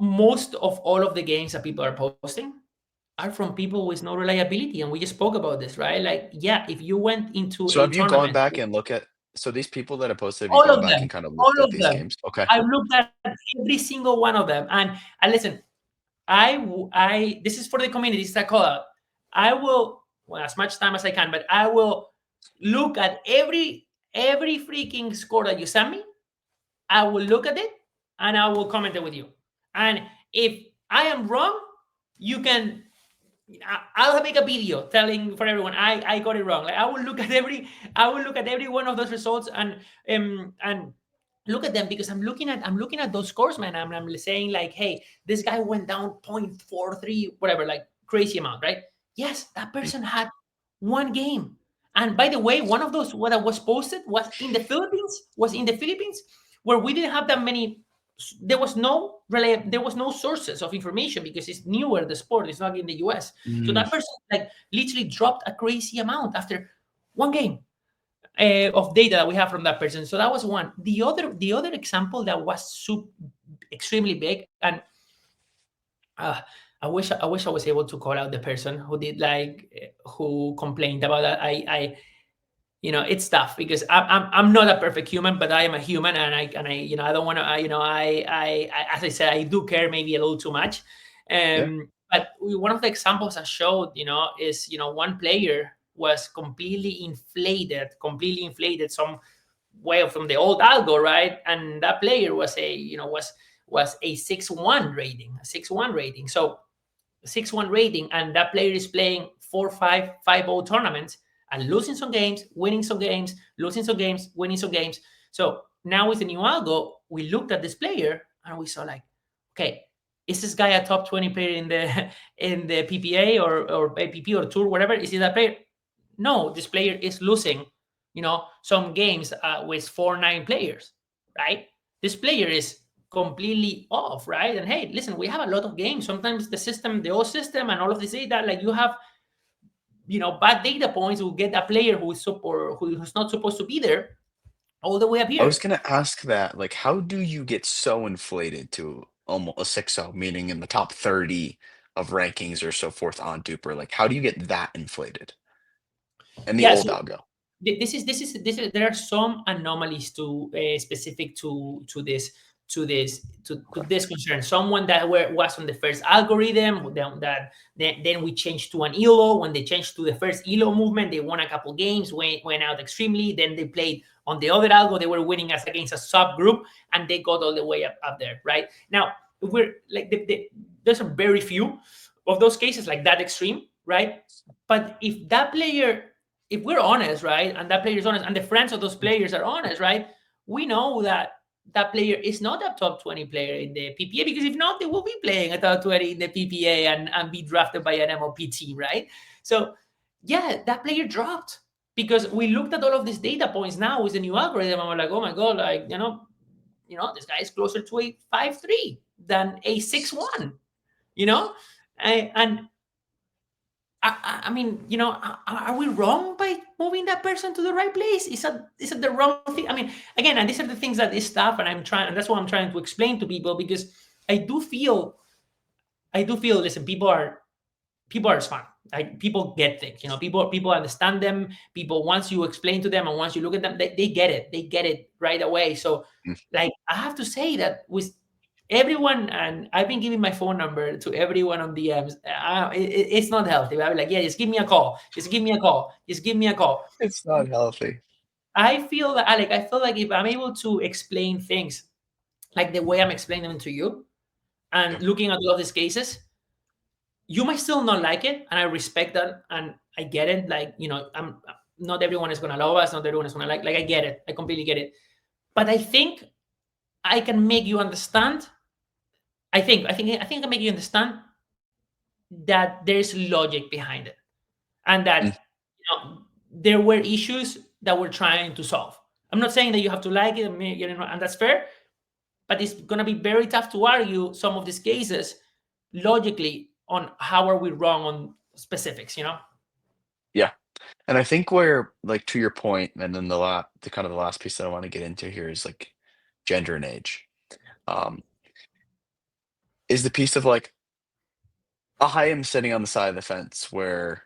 Most of all of the games that people are posting are from people with no reliability, and we just spoke about this, right? Like, yeah, if you went into So a have you gone tournament, back and look at so these people that have posted, have you all gone of back them, and kind of looked all at of these them, games? Okay. I looked at every single one of them, and listen, this is for the community. It's a call out. I will, well, as much time as I can, but I will look at every freaking score that you send me. I will look at it and I will comment it with you. And if I am wrong, you can. I'll make a video telling for everyone I got it wrong. Like, I will look at every one of those results and look at them, because I'm looking at those scores, man. I'm saying like, hey, this guy went down 0.43, whatever, like crazy amount, right? Yes, that Mm. person had one game. And by the way, one of those what was posted was in the Philippines, where we didn't have that many. There was no sources of information because it's newer, the sport is not in the US. So Mm. that person like literally dropped a crazy amount after one game of data that we have from that person. So that was one. The other example that was extremely big, and uh, I wish I was able to call out the person who did, like, who complained about that. It's tough because I'm not a perfect human, but I am a human, and I don't want to. As I said, I do care maybe a little too much. Yeah. But one of the examples I showed, is one player was completely inflated some way from the old algo, right? And that player was a 6-1 rating, So 6-1 rating, and that player is playing 4-5, 5-0 tournaments and losing some games, winning some games, losing some games, winning some games. So now with the new algo, we looked at this player and we saw like, okay, is this guy a top 20 player in the in the PPA or APP or tour, whatever? Is he that player? No, this player is losing, some games with 4-9 players, right? This player is completely off, right? And hey, listen, we have a lot of games. Sometimes the old system and all of this data, like you have, bad data points will get a player who's not supposed to be there all the way up I was here. gonna ask that, like, how do you get so inflated to almost a 6-0, meaning in the top 30 of rankings or so forth on Duper? Like, how do you get that inflated in the Yeah, old so algo? this is there are some anomalies to specific to this concern. Someone that was on the first algorithm, then we changed to an elo. When they changed to the first elo movement, they won a couple games, went out extremely. Then they played on the other algo, they were winning as against a subgroup, and they got all the way up there, right? Now we're like there's a very few of those cases like that extreme, right? But if we're honest, right, and that player is honest, and the friends of those players are honest, right, we know that that player is not a top 20 player in the PPA, because if not, they will be playing a top 20 in the PPA and be drafted by an MLP team, right? So, yeah, that player dropped because we looked at all of these data points now with the new algorithm, and we're like, oh my God, like, this guy is closer to a 5.3 than a 6.1, and I mean, are we wrong by moving that person to the right place? Is that the wrong thing? I mean, again, and these are the things that is tough, and and that's what I'm trying to explain to people, because I do feel, listen, people are smart. Like, people get things, people understand them. People, once you explain to them and once you look at them, they get it. They get it right away. So, like, I have to say that with everyone, and I've been giving my phone number to everyone on DMs. It's not healthy. I'm like, yeah, just give me a call. Just give me a call. Just give me a call. It's not healthy. I feel that, Alec, if I'm able to explain things like the way I'm explaining them to you, and Yeah. looking at all of these cases, you might still not like it, and I respect that, and I get it. Like, I'm not everyone is gonna love us, not everyone is gonna like. I get it. I completely get it. But I think I can make you understand. I think I can make you understand that there's logic behind it, and Mm. that there were issues that we're trying to solve. I'm not saying that you have to like it, and that's fair, but it's going to be very tough to argue some of these cases logically on how are we wrong on specifics. Yeah. And I think where, like, to your point, and then the kind of the last piece that I want to get into here is like gender and age. Um, is the piece of like I am sitting on the side of the fence where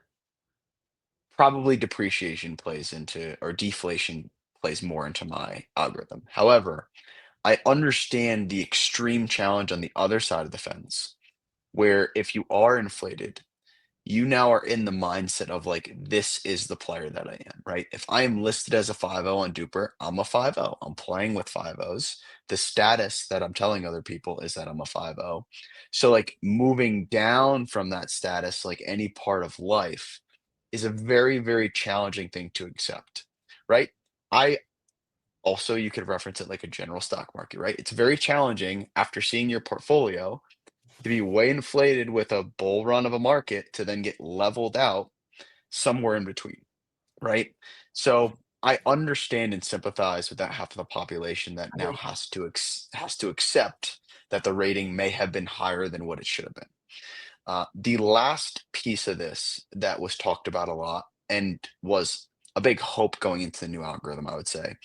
probably depreciation plays into, or deflation plays more into my algorithm. However, I understand the extreme challenge on the other side of the fence, where if you are inflated, you now are in the mindset of like, this is the player that I am, right? If I am listed as a 5-0 on Duper, I'm a 5-0. I'm playing with 5-0s. The status that I'm telling other people is that I'm a 5-0. So, like, moving down from that status, like any part of life, is a very, very challenging thing to accept, right? I also, you could reference it like a general stock market, right? It's very challenging after seeing your portfolio to be way inflated with a bull run of a market to then get leveled out somewhere in between, right? So I understand and sympathize with that half of the population that now Agree. has to accept that the rating may have been higher than what it should have been. The last piece of this that was talked about a lot and was a big hope going into the new algorithm, I would say,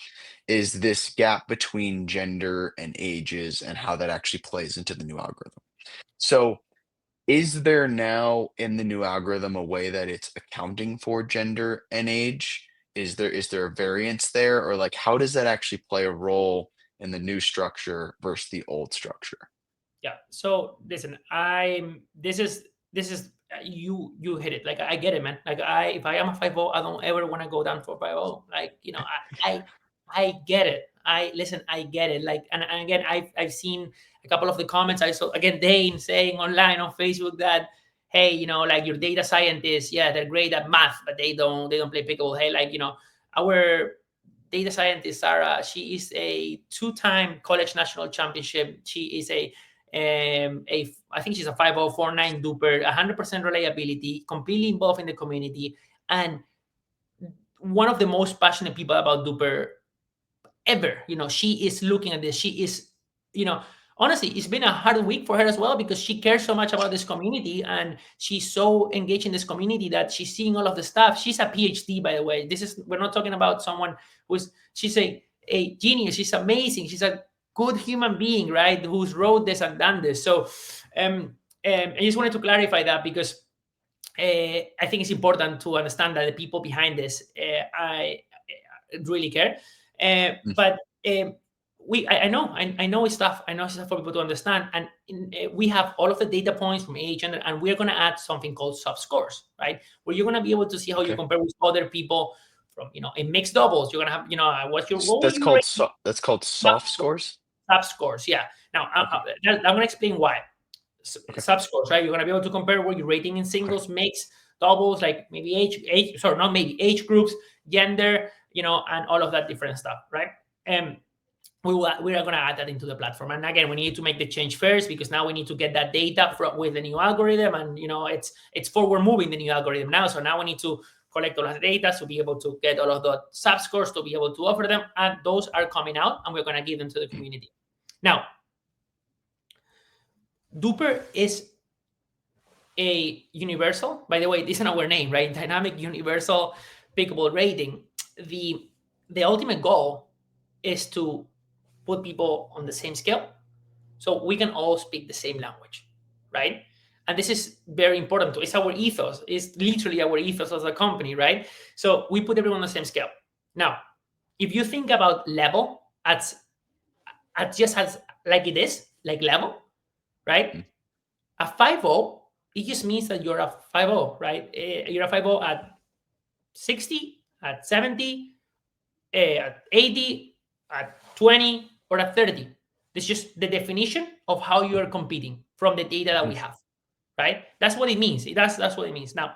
is this gap between gender and ages and how that actually plays into the new algorithm. So, is there now in the new algorithm a way that it's accounting for gender and age? Is there a variance there, or like how does that actually play a role in the new structure versus the old structure? Yeah. So listen, this is you hit it. Like, I get it, man. Like, if I am a 5-0, I don't ever want to go down for 5-0. Like, I get it. I listen, I get it. Like, and again, I've seen a couple of the comments. I saw, again, Dane saying online on Facebook that, hey, like, your data scientists, yeah, they're great at math, but they don't play pickleball. Hey, like, our data scientist Sarah, she is a two-time college national championship. She is I think she's a 5049 duper, 100% reliability, completely involved in the community, and one of the most passionate people about duper ever. She is looking at this. She is, you know, honestly, it's been a hard week for her as well, because she cares so much about this community, and she's so engaged in this community that she's seeing all of the stuff. She's a PhD, by the way. We're not talking about someone she's a genius. She's amazing. She's a good human being, right? Who's wrote this and done this. So, I just wanted to clarify that, because I think it's important to understand that the people behind this, I really care. Mm. But I know it's tough. I know it's tough for people to understand. And we have all of the data points from age, and we're going to add something called sub scores, right? Where you're going to be able to see how you Okay. compare with other people from, in mixed doubles. You're going to have, what will That's you called rate? that's called soft scores. Sub scores, yeah. Now, Okay. I'm going to explain why. Okay. Sub scores, right? You're going to be able to compare what your rating in Okay. singles makes doubles, like maybe age, sorry, not maybe, age groups, gender, and all of that different stuff, right? And we are going to add that into the platform. And again, we need to make the change first, because now we need to get that data with the new algorithm, and it's forward moving, the new algorithm now. So now we need to collect all of the data to be able to get all of the sub scores to be able to offer them, and those are coming out, and we're going to give them to the community. Now, DUPR is a universal, by the way, this is our name, right? Dynamic Universal Pickleball Rating. The ultimate goal is to put people on the same scale, so we can all speak the same language, right? And this is very important too. It's our ethos. It's literally our ethos as a company, right? So we put everyone on the same scale. Now, if you think about level as just as like it is, like level, right? A 5-0, it just means that you're a 5-0, right? You're a 5-0 at 60, at 70, at 80, at 20, or at 30. It's just the definition of how you are competing from the data that we have, right? That's what it means. That's what it means. Now,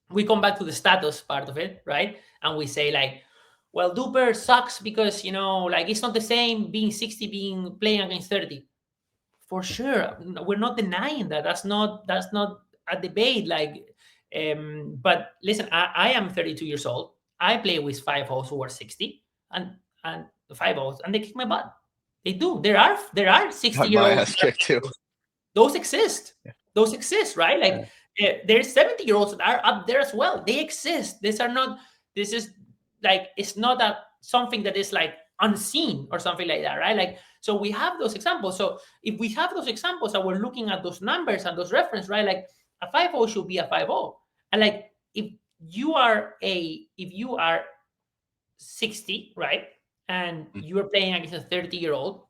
we come back to the status part of it, right? And we say like, well, DUPR sucks because, like it's not the same being 60, being playing against 30. For sure, we're not denying that. That's not a debate. Like, but listen, I am 32 years old. I play with 5-0s who are 60, and the 5-0s, and they kick my butt. They do. There are 60-year-olds. ass kicked too. Those exist. Yeah. Those exist, right? Like, there's 70-year-olds that are up there as well. They exist. This is like, it's not something that is like unseen or something like that, right? Like, so we have those examples. So if we have those examples and we're looking at those numbers and those reference, right? Like a 5-0 should be a 5-0. And like, if you are 60, right? And you are playing against a 30-year-old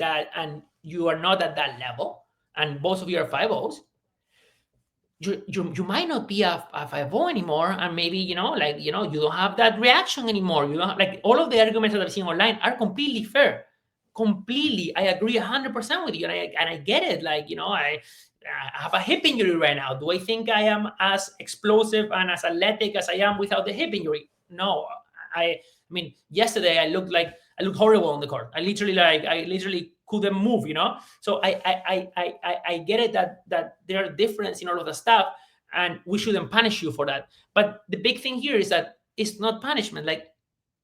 and you are not at that level, and both of you are 5-0s, you might not be a 5-0 anymore, and maybe you don't have that reaction anymore. You don't have, like, all of the arguments that I've seen online are completely fair. Completely, I agree 100% with you, and I get it. Like, I have a hip injury right now. Do I think I am as explosive and as athletic as I am without the hip injury? No. I mean, yesterday I looked horrible on the court. I literally couldn't move, So I get it that there are differences in all of the stuff, and we shouldn't punish you for that. But the big thing here is that it's not punishment. Like,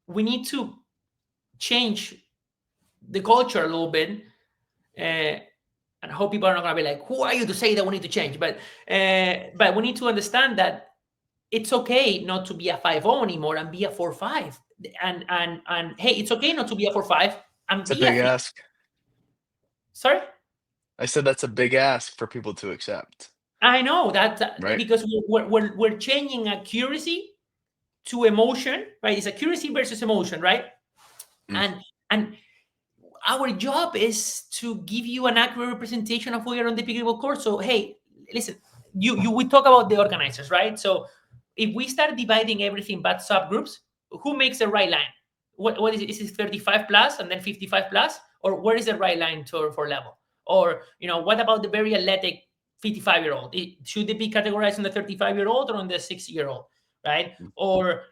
we need to change the culture a little bit, and I hope people are not going to be like, "Who are you to say that we need to change?" But we need to understand that it's okay not to be a 5-0 anymore and be a 4-5. And hey, it's okay not to be a 4-5 and It's a be big ask. Sorry? I said that's a big ask for people to accept. I know that, right? Because we're changing accuracy to emotion, right? It's accuracy versus emotion, right? And our job is to give you an accurate representation of who you're on the pickleball court. So hey, listen, we talk about the organizers, right? So if we start dividing everything by subgroups, who makes the right line? What is it? Is it 35 plus and then 55 plus? Or where is the right line for level? Or, what about the very athletic 55-year-old? Should they be categorized on the 35-year-old or on the 60-year-old, right? Or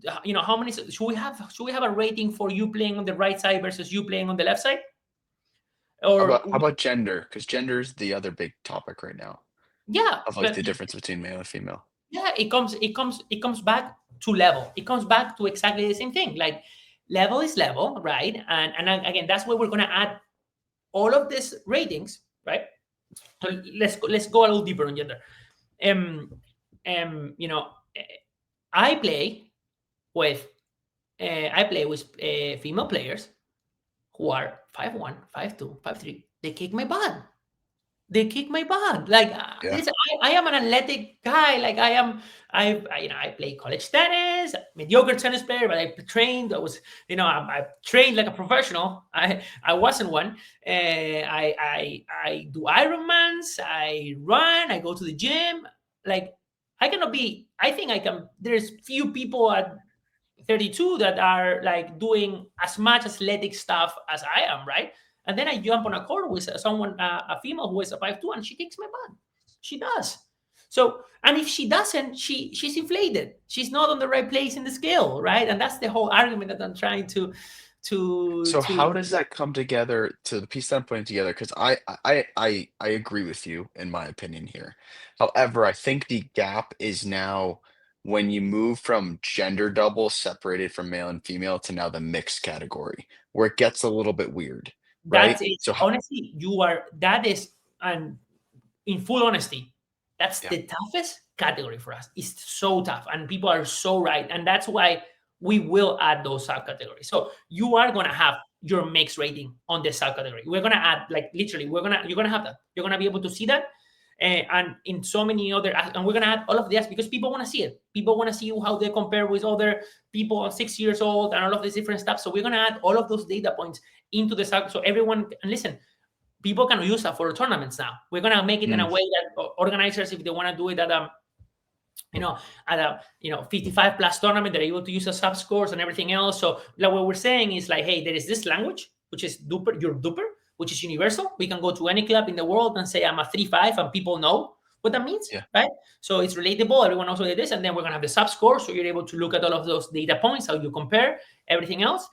how many should we have a rating for you playing on the right side versus you playing on the left side? Or how about gender? Because gender is the other big topic right now. Yeah, of like the difference between male and female. Yeah, it comes back to level. It comes back to exactly the same thing. Like, level is level, right? And again, that's where we're gonna add all of these ratings, right? So let's go a little deeper on gender. I play with female players who are 5'1", 5'2", 5'3". They kick my butt. Like, listen, I am an athletic guy. Like, I play college tennis, mediocre tennis player, but I trained. I trained like a professional. I wasn't one. I do Ironmans. I run. I go to the gym. Like, I cannot be. I think I can. There's few people at 32 that are like doing as much athletic stuff as I am, right? And then I jump on a court with someone, a female who is a 5'2", and she kicks my butt. She does. So, and if she doesn't, she's inflated. She's not on the right place in the scale, right? And that's the whole argument that I'm trying So to how does that come together to the piece that I'm putting together? Because I agree with you in my opinion here. However, I think the gap is now when you move from gender double separated from male and female to now the mixed category, where it gets a little bit weird, that right? is So honestly, you are that is, and in full honesty, that's yeah. the toughest category for us. It's so tough, and people are so right, and that's why we will add those subcategories. So you are gonna have your mix rating on the subcategory. We're gonna add, like, literally, you're gonna have that. You're gonna be able to see that, and in so many other, and we're gonna add all of this because people want to see it. People want to see how they compare with other people 6 years old and all of this different stuff. So we're gonna add all of those data points into the sub, so everyone, and listen, people can use that for tournaments now. We're gonna make it in a Mm, way that organizers, if they want to do it at you know, at a 55 plus tournament, they're able to use the sub scores and everything else. So like what we're saying is like, hey, there is this language which is DUPR, your DUPR, which is universal. We can go to any club in the world and say I'm a 3-5, and people know what that means, yeah. right? So it's relatable. Everyone knows what it is, and then we're gonna have the sub score, so you're able to look at all of those data points, how you compare everything else,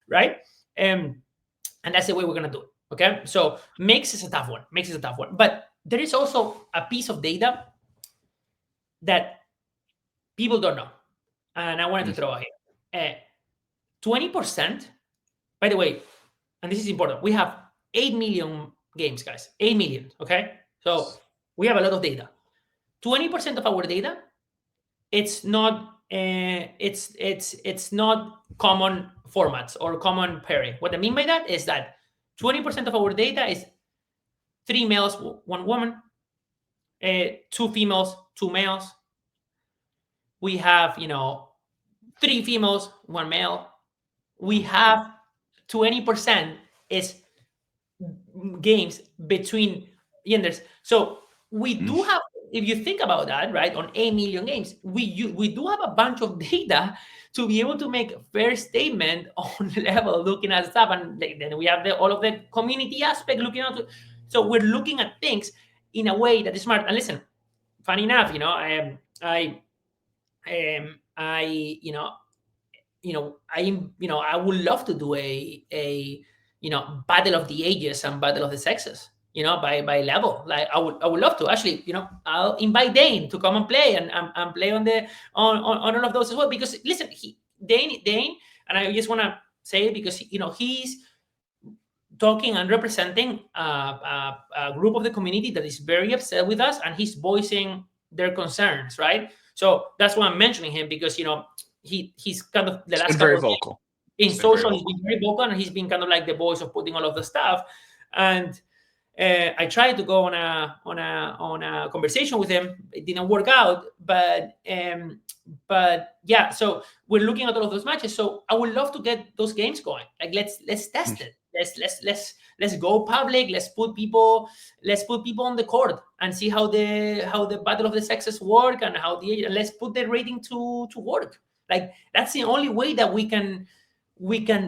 right? Um, and that's the way we're gonna do it. Okay, so mix is a tough one. Mix is a tough one, but there is also a piece of data that people don't know, and I wanted to Mm, throw out here. 20%, by the way, and this is important. We have 8 million games, guys. 8 million. Okay, so we have a lot of data. 20% of our data, it's not. It's not common formats or common pairing. What I mean by that is that 20% of our data is three males, one woman, two females, two males. We have, three females, one male. We mm, have 20% is games between genders. So we do mm. have, if you think about that, right, on 8 million games, we do have a bunch of data to be able to make a fair statement on level looking at stuff. And then we have all of the community aspect looking at. So we're looking at things in a way that is smart. And listen, funny enough, I I would love to do a battle of the ages and battle of the sexes, by level. Like I would love to actually, I'll invite Dane to come and play and play on all of those as well. Because listen, Dane, and I just want to say it because he's talking and representing a group of the community that is very upset with us, and he's voicing their concerns, right? So that's why I'm mentioning him, because he's kind of the It's last been couple very of days vocal. in It's been very social, he's been vocal. very vocal, and he's been kind of like the voice of putting all of the stuff. And I tried to go on a conversation with him. It didn't work out, but yeah. So we're looking at all of those matches. So I would love to get those games going. Like let's test Mm. it. Let's go public. Let's put people on the court and see how the battle of the sexes work, and let's put the rating to work. Like that's the only way that we can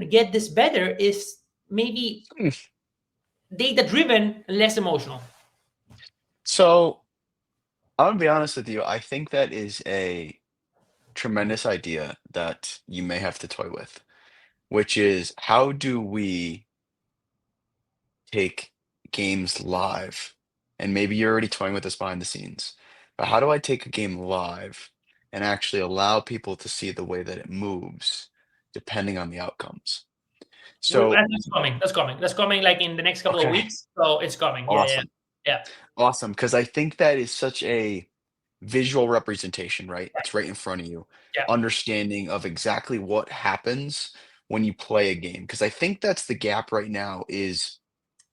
get this better, is maybe Mm. data driven, less emotional. So I'm gonna be honest with you. I think that is a tremendous idea that you may have to toy with, which is how do we take games live? And maybe you're already toying with this behind the scenes, but how do I take a game live and actually allow people to see the way that it moves depending on the outcomes? So, That's coming. That's coming like in the next couple of okay, weeks. So it's coming. Yeah, yeah, awesome. yeah, Awesome. Because I think that is such a visual representation, right? It's right in front of you. yeah, Understanding of exactly what happens when you play a game. Because I think that's the gap right now is,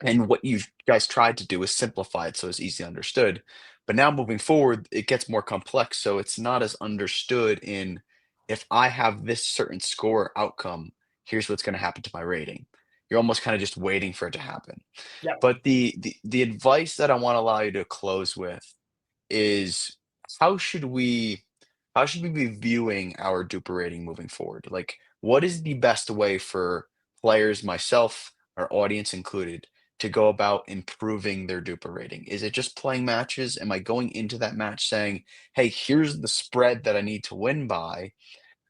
and what you guys tried to do is simplify it so it's easily understood. But now moving forward, it gets more complex. So it's not as understood in if I have this certain score outcome, here's what's going to happen to my rating. You're almost kind of just waiting for it to happen. yeah. But the advice that I want to allow you to close with is how should we how should we be viewing our duper rating moving forward? Like, what is the best way for players, myself, our audience included, to go about improving their DUPR rating? Is it just playing matches? Am I going into that match saying, hey, here's the spread that I need to win by?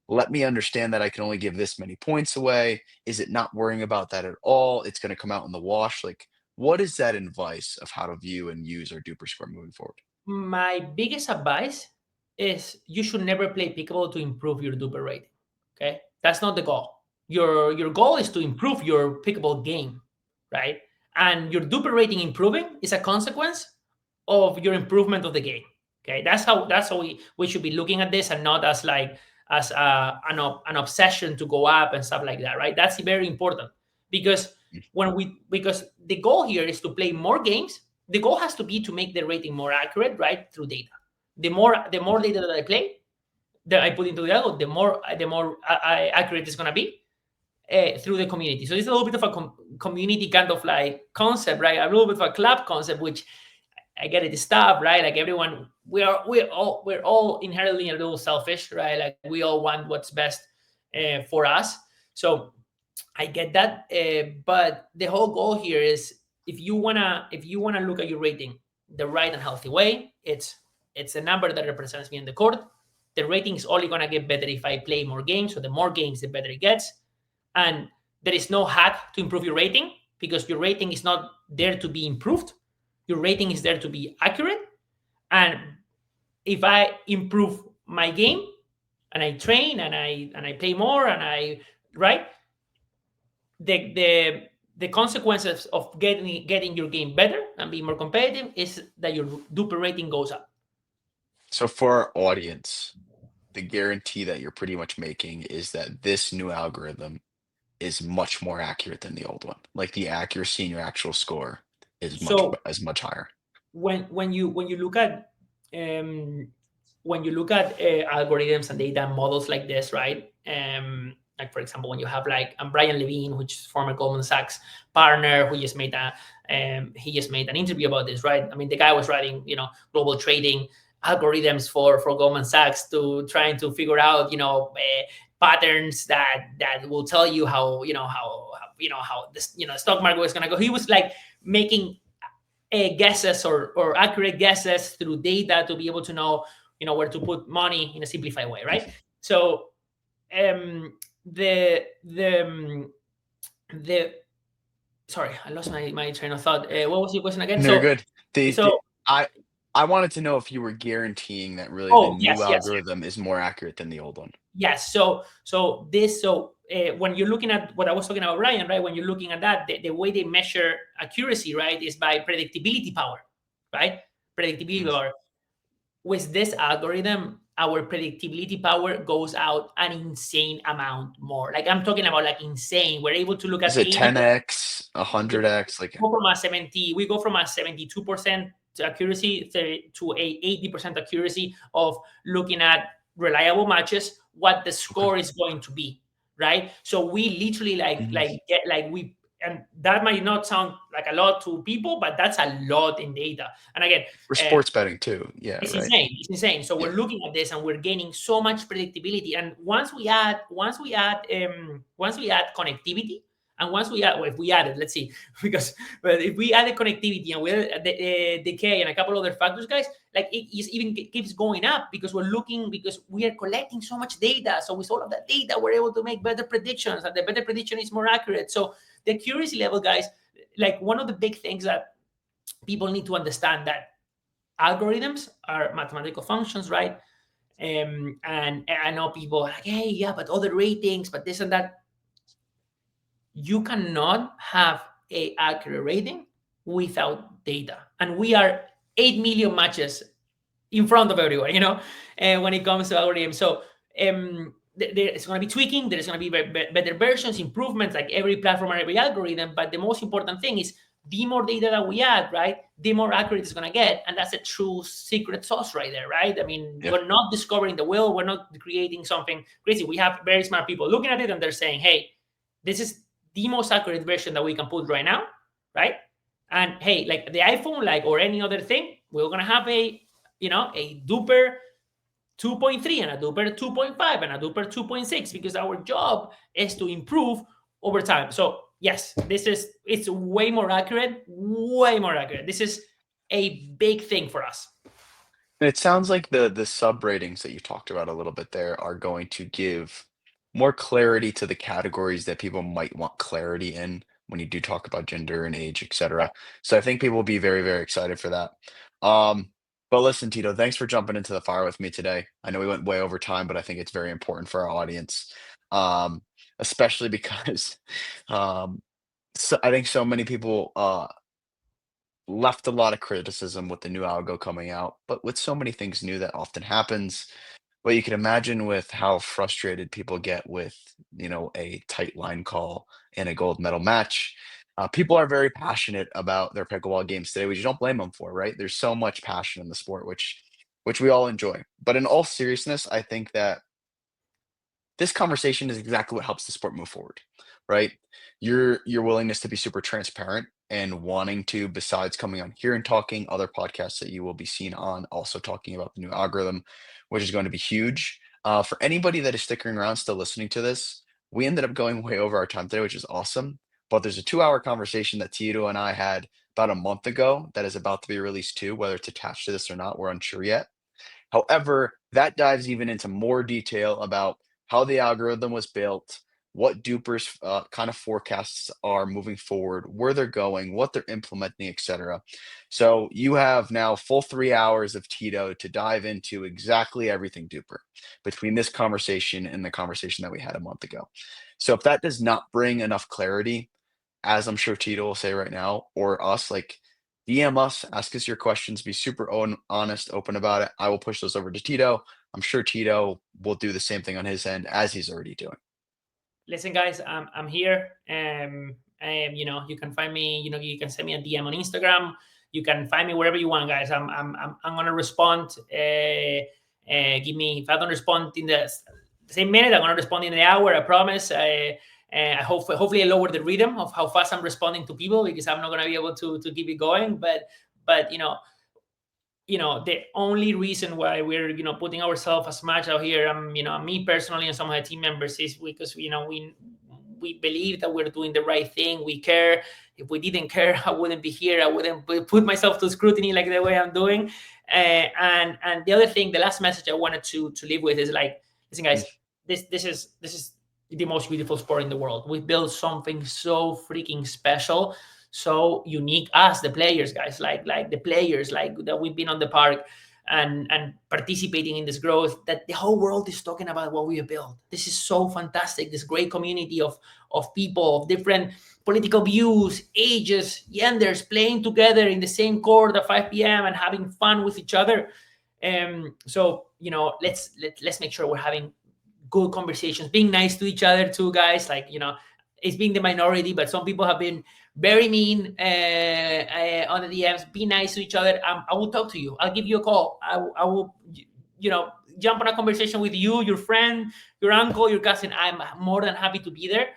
Let me understand that I can only give this many points away. Is it not worrying about that at all? It's going to come out in the wash. Like, what is that advice of how to view and use our DUPR score moving forward? My biggest advice is you should never play pickleball to improve your DUPR rating. Okay, that's not the goal. Your goal is to improve your pickleball game, right? And your DUPR rating improving is a consequence of your improvement of the game. Okay, that's how we should be looking at this, and not as like as an obsession to go up and stuff like that, right? That's very important because because the goal here is to play more games. The goal has to be to make the rating more accurate, right, through data. The more data that I play, that I put into the algo, the more accurate it's gonna be through the community. So it's a little bit of a community kind of like concept, right? A little bit of a club concept, which I get it, stuff, right? Like everyone, we're all inherently a little selfish, right? Like we all want what's best for us. So I get that, but the whole goal here is if you wanna look at your rating the right and healthy way, it's a number that represents me in the court. The rating is only gonna get better if I play more games. So the more games, the better it gets. And there is no hack to improve your rating because your rating is not there to be improved. Your rating is there to be accurate. And if I improve my game and I train and I play more and I right, the consequences of getting your game better and being more competitive is that your DUPR rating goes up. So for our audience, the guarantee that you're pretty much making is that this new algorithm is much more accurate than the old one. Like the accuracy in your actual score So is much higher. when you look at um, algorithms and data models like this, right? Like for example, when you have like Brian Levine, which is former Goldman Sachs partner, who just made he just made an interview about this, right? I mean, the guy was writing, global trading algorithms for Goldman Sachs to trying to figure out, patterns that will tell you how this stock market was going to go. He was like making guesses or accurate guesses through data to be able to know where to put money in a simplified way, right? So the sorry, I lost my train of thought. What was your question again? They're So good. so I I wanted to know if you were guaranteeing that really the oh, new yes, yes, algorithm is more accurate than the old one. yes. When you're looking at what I was talking about, Ryan, right? When you're looking at that, the way they measure accuracy, right, is by predictability power, right? Predictability Mhm. power. With this algorithm, our predictability power goes out an insane amount more. Like I'm talking about like insane. We're able to look Is at it 80 10x, 100x? Like, we go from a 72% accuracy to a 80% accuracy of looking at reliable matches, what the okay. score is going to be, right? So we literally Mhm. get like we and that might not sound like a lot to people, but that's a lot in data. And again, For uh, sports betting too. Yeah, it's right. insane. It's insane. So we're Yeah. looking at this and we're gaining so much predictability. And once we add connectivity, and once we add, well, if we add it, let's see, because but if we add the connectivity and we add the decay and a couple other factors, guys, like even keeps going up because we are collecting so much data. So with all of that data, we're able to make better predictions, and the better prediction is more accurate. So the accuracy level, guys, like one of the big things that people need to understand that algorithms are mathematical functions, right? And I know people are like, hey, yeah, but other ratings, but this and that. You cannot have a accurate rating without data, and we are 8 million matches in front of everyone, and when it comes to algorithms. So there's going to be tweaking, there's going to be better versions, improvements, like every platform and every algorithm. But the most important thing is the more data that we add, right, the more accurate it's going to get. And that's a true secret sauce right there, right? I mean, Yeah. we're not discovering the wheel, we're not creating something crazy. We have very smart people looking at it and they're saying, hey, this is the most accurate version that we can put right now, right? And hey, like the iPhone, like, or any other thing, we're going to have a DUPR 2.3 and a DUPR 2.5 and a DUPR 2.6, because our job is to improve over time. So yes, it's way more accurate, way more accurate. This is a big thing for us. And it sounds like the sub ratings that you talked about a little bit there are going to give more clarity to the categories that people might want clarity in when you do talk about gender and age, et cetera. So I think people will be very, very excited for that. Um, but listen, Tito, thanks for jumping into the fire with me today. I know we went way over time, but I think it's very important for our audience, um, especially because um, I think so many people left a lot of criticism with the new algo coming out, but with so many things new that often happens, well, you can imagine with how frustrated people get with, a tight line call in a gold medal match. People are very passionate about their pickleball games today, which you don't blame them for, right? There's so much passion in the sport, which we all enjoy. But in all seriousness, I think that this conversation is exactly what helps the sport move forward, right? Your willingness to be super transparent and wanting to, besides coming on here and talking, other podcasts that you will be seen on, also talking about the new algorithm, which is going to be huge. For anybody that is sticking around still listening to this, we ended up going way over our time today, which is awesome. But there's a 2 hour conversation that Tito and I had about a month ago that is about to be released too. Whether it's attached to this or not, we're unsure yet. However, that dives even into more detail about how the algorithm was built, what DUPR's kind of forecasts are moving forward, where they're going, what they're implementing, etc. So you have now full 3 hours of Tito to dive into exactly everything DUPR between this conversation and the conversation that we had a month ago. So if that does not bring enough clarity, as I'm sure Tito will say right now, or us, like DM us, ask us your questions, be super honest, open about it. I will push those over to Tito. I'm sure Tito will do the same thing on his end as he's already doing. Listen, guys, I'm here. You can find me. You can send me a DM on Instagram. You can find me wherever you want, guys. I'm gonna respond. Give me if I don't respond in the same minute, I'm gonna respond in the hour. I promise. I hopefully I lower the rhythm of how fast I'm responding to people because I'm not gonna be able to keep it going. But the only reason why we're putting ourselves as much out here, me personally and some of the team members, is because we believe that we're doing the right thing. We care. If we didn't care, I wouldn't be here. I wouldn't put myself to scrutiny like the way I'm doing. And the other thing, the last message I wanted to leave with is like, listen, guys, this is the most beautiful sport in the world. We built something so freaking special, so unique, as the players, guys, like the players, like that we've been on the park and participating in this growth, that the whole world is talking about what we have built. This is so fantastic, this great community of people of different political views, ages, genders, playing together in the same court at 5 p.m. and having fun with each other. So let's make sure we're having good conversations, being nice to each other too, guys. Like, it's being the minority, but some people have been very mean on the DMs. Be nice to each other. I will talk to you. I'll give you a call. I will, jump on a conversation with you, your friend, your uncle, your cousin. I'm more than happy to be there.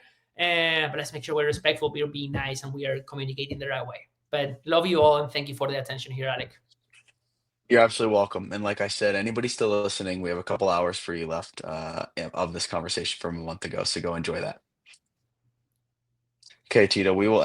But let's make sure we're respectful, we're being nice, and we are communicating the right way. But love you all, and thank you for the attention here, Alec. You're absolutely welcome. And like I said, anybody still listening, we have a couple hours for you left of this conversation from a month ago. So go enjoy that. Okay, Tito, we will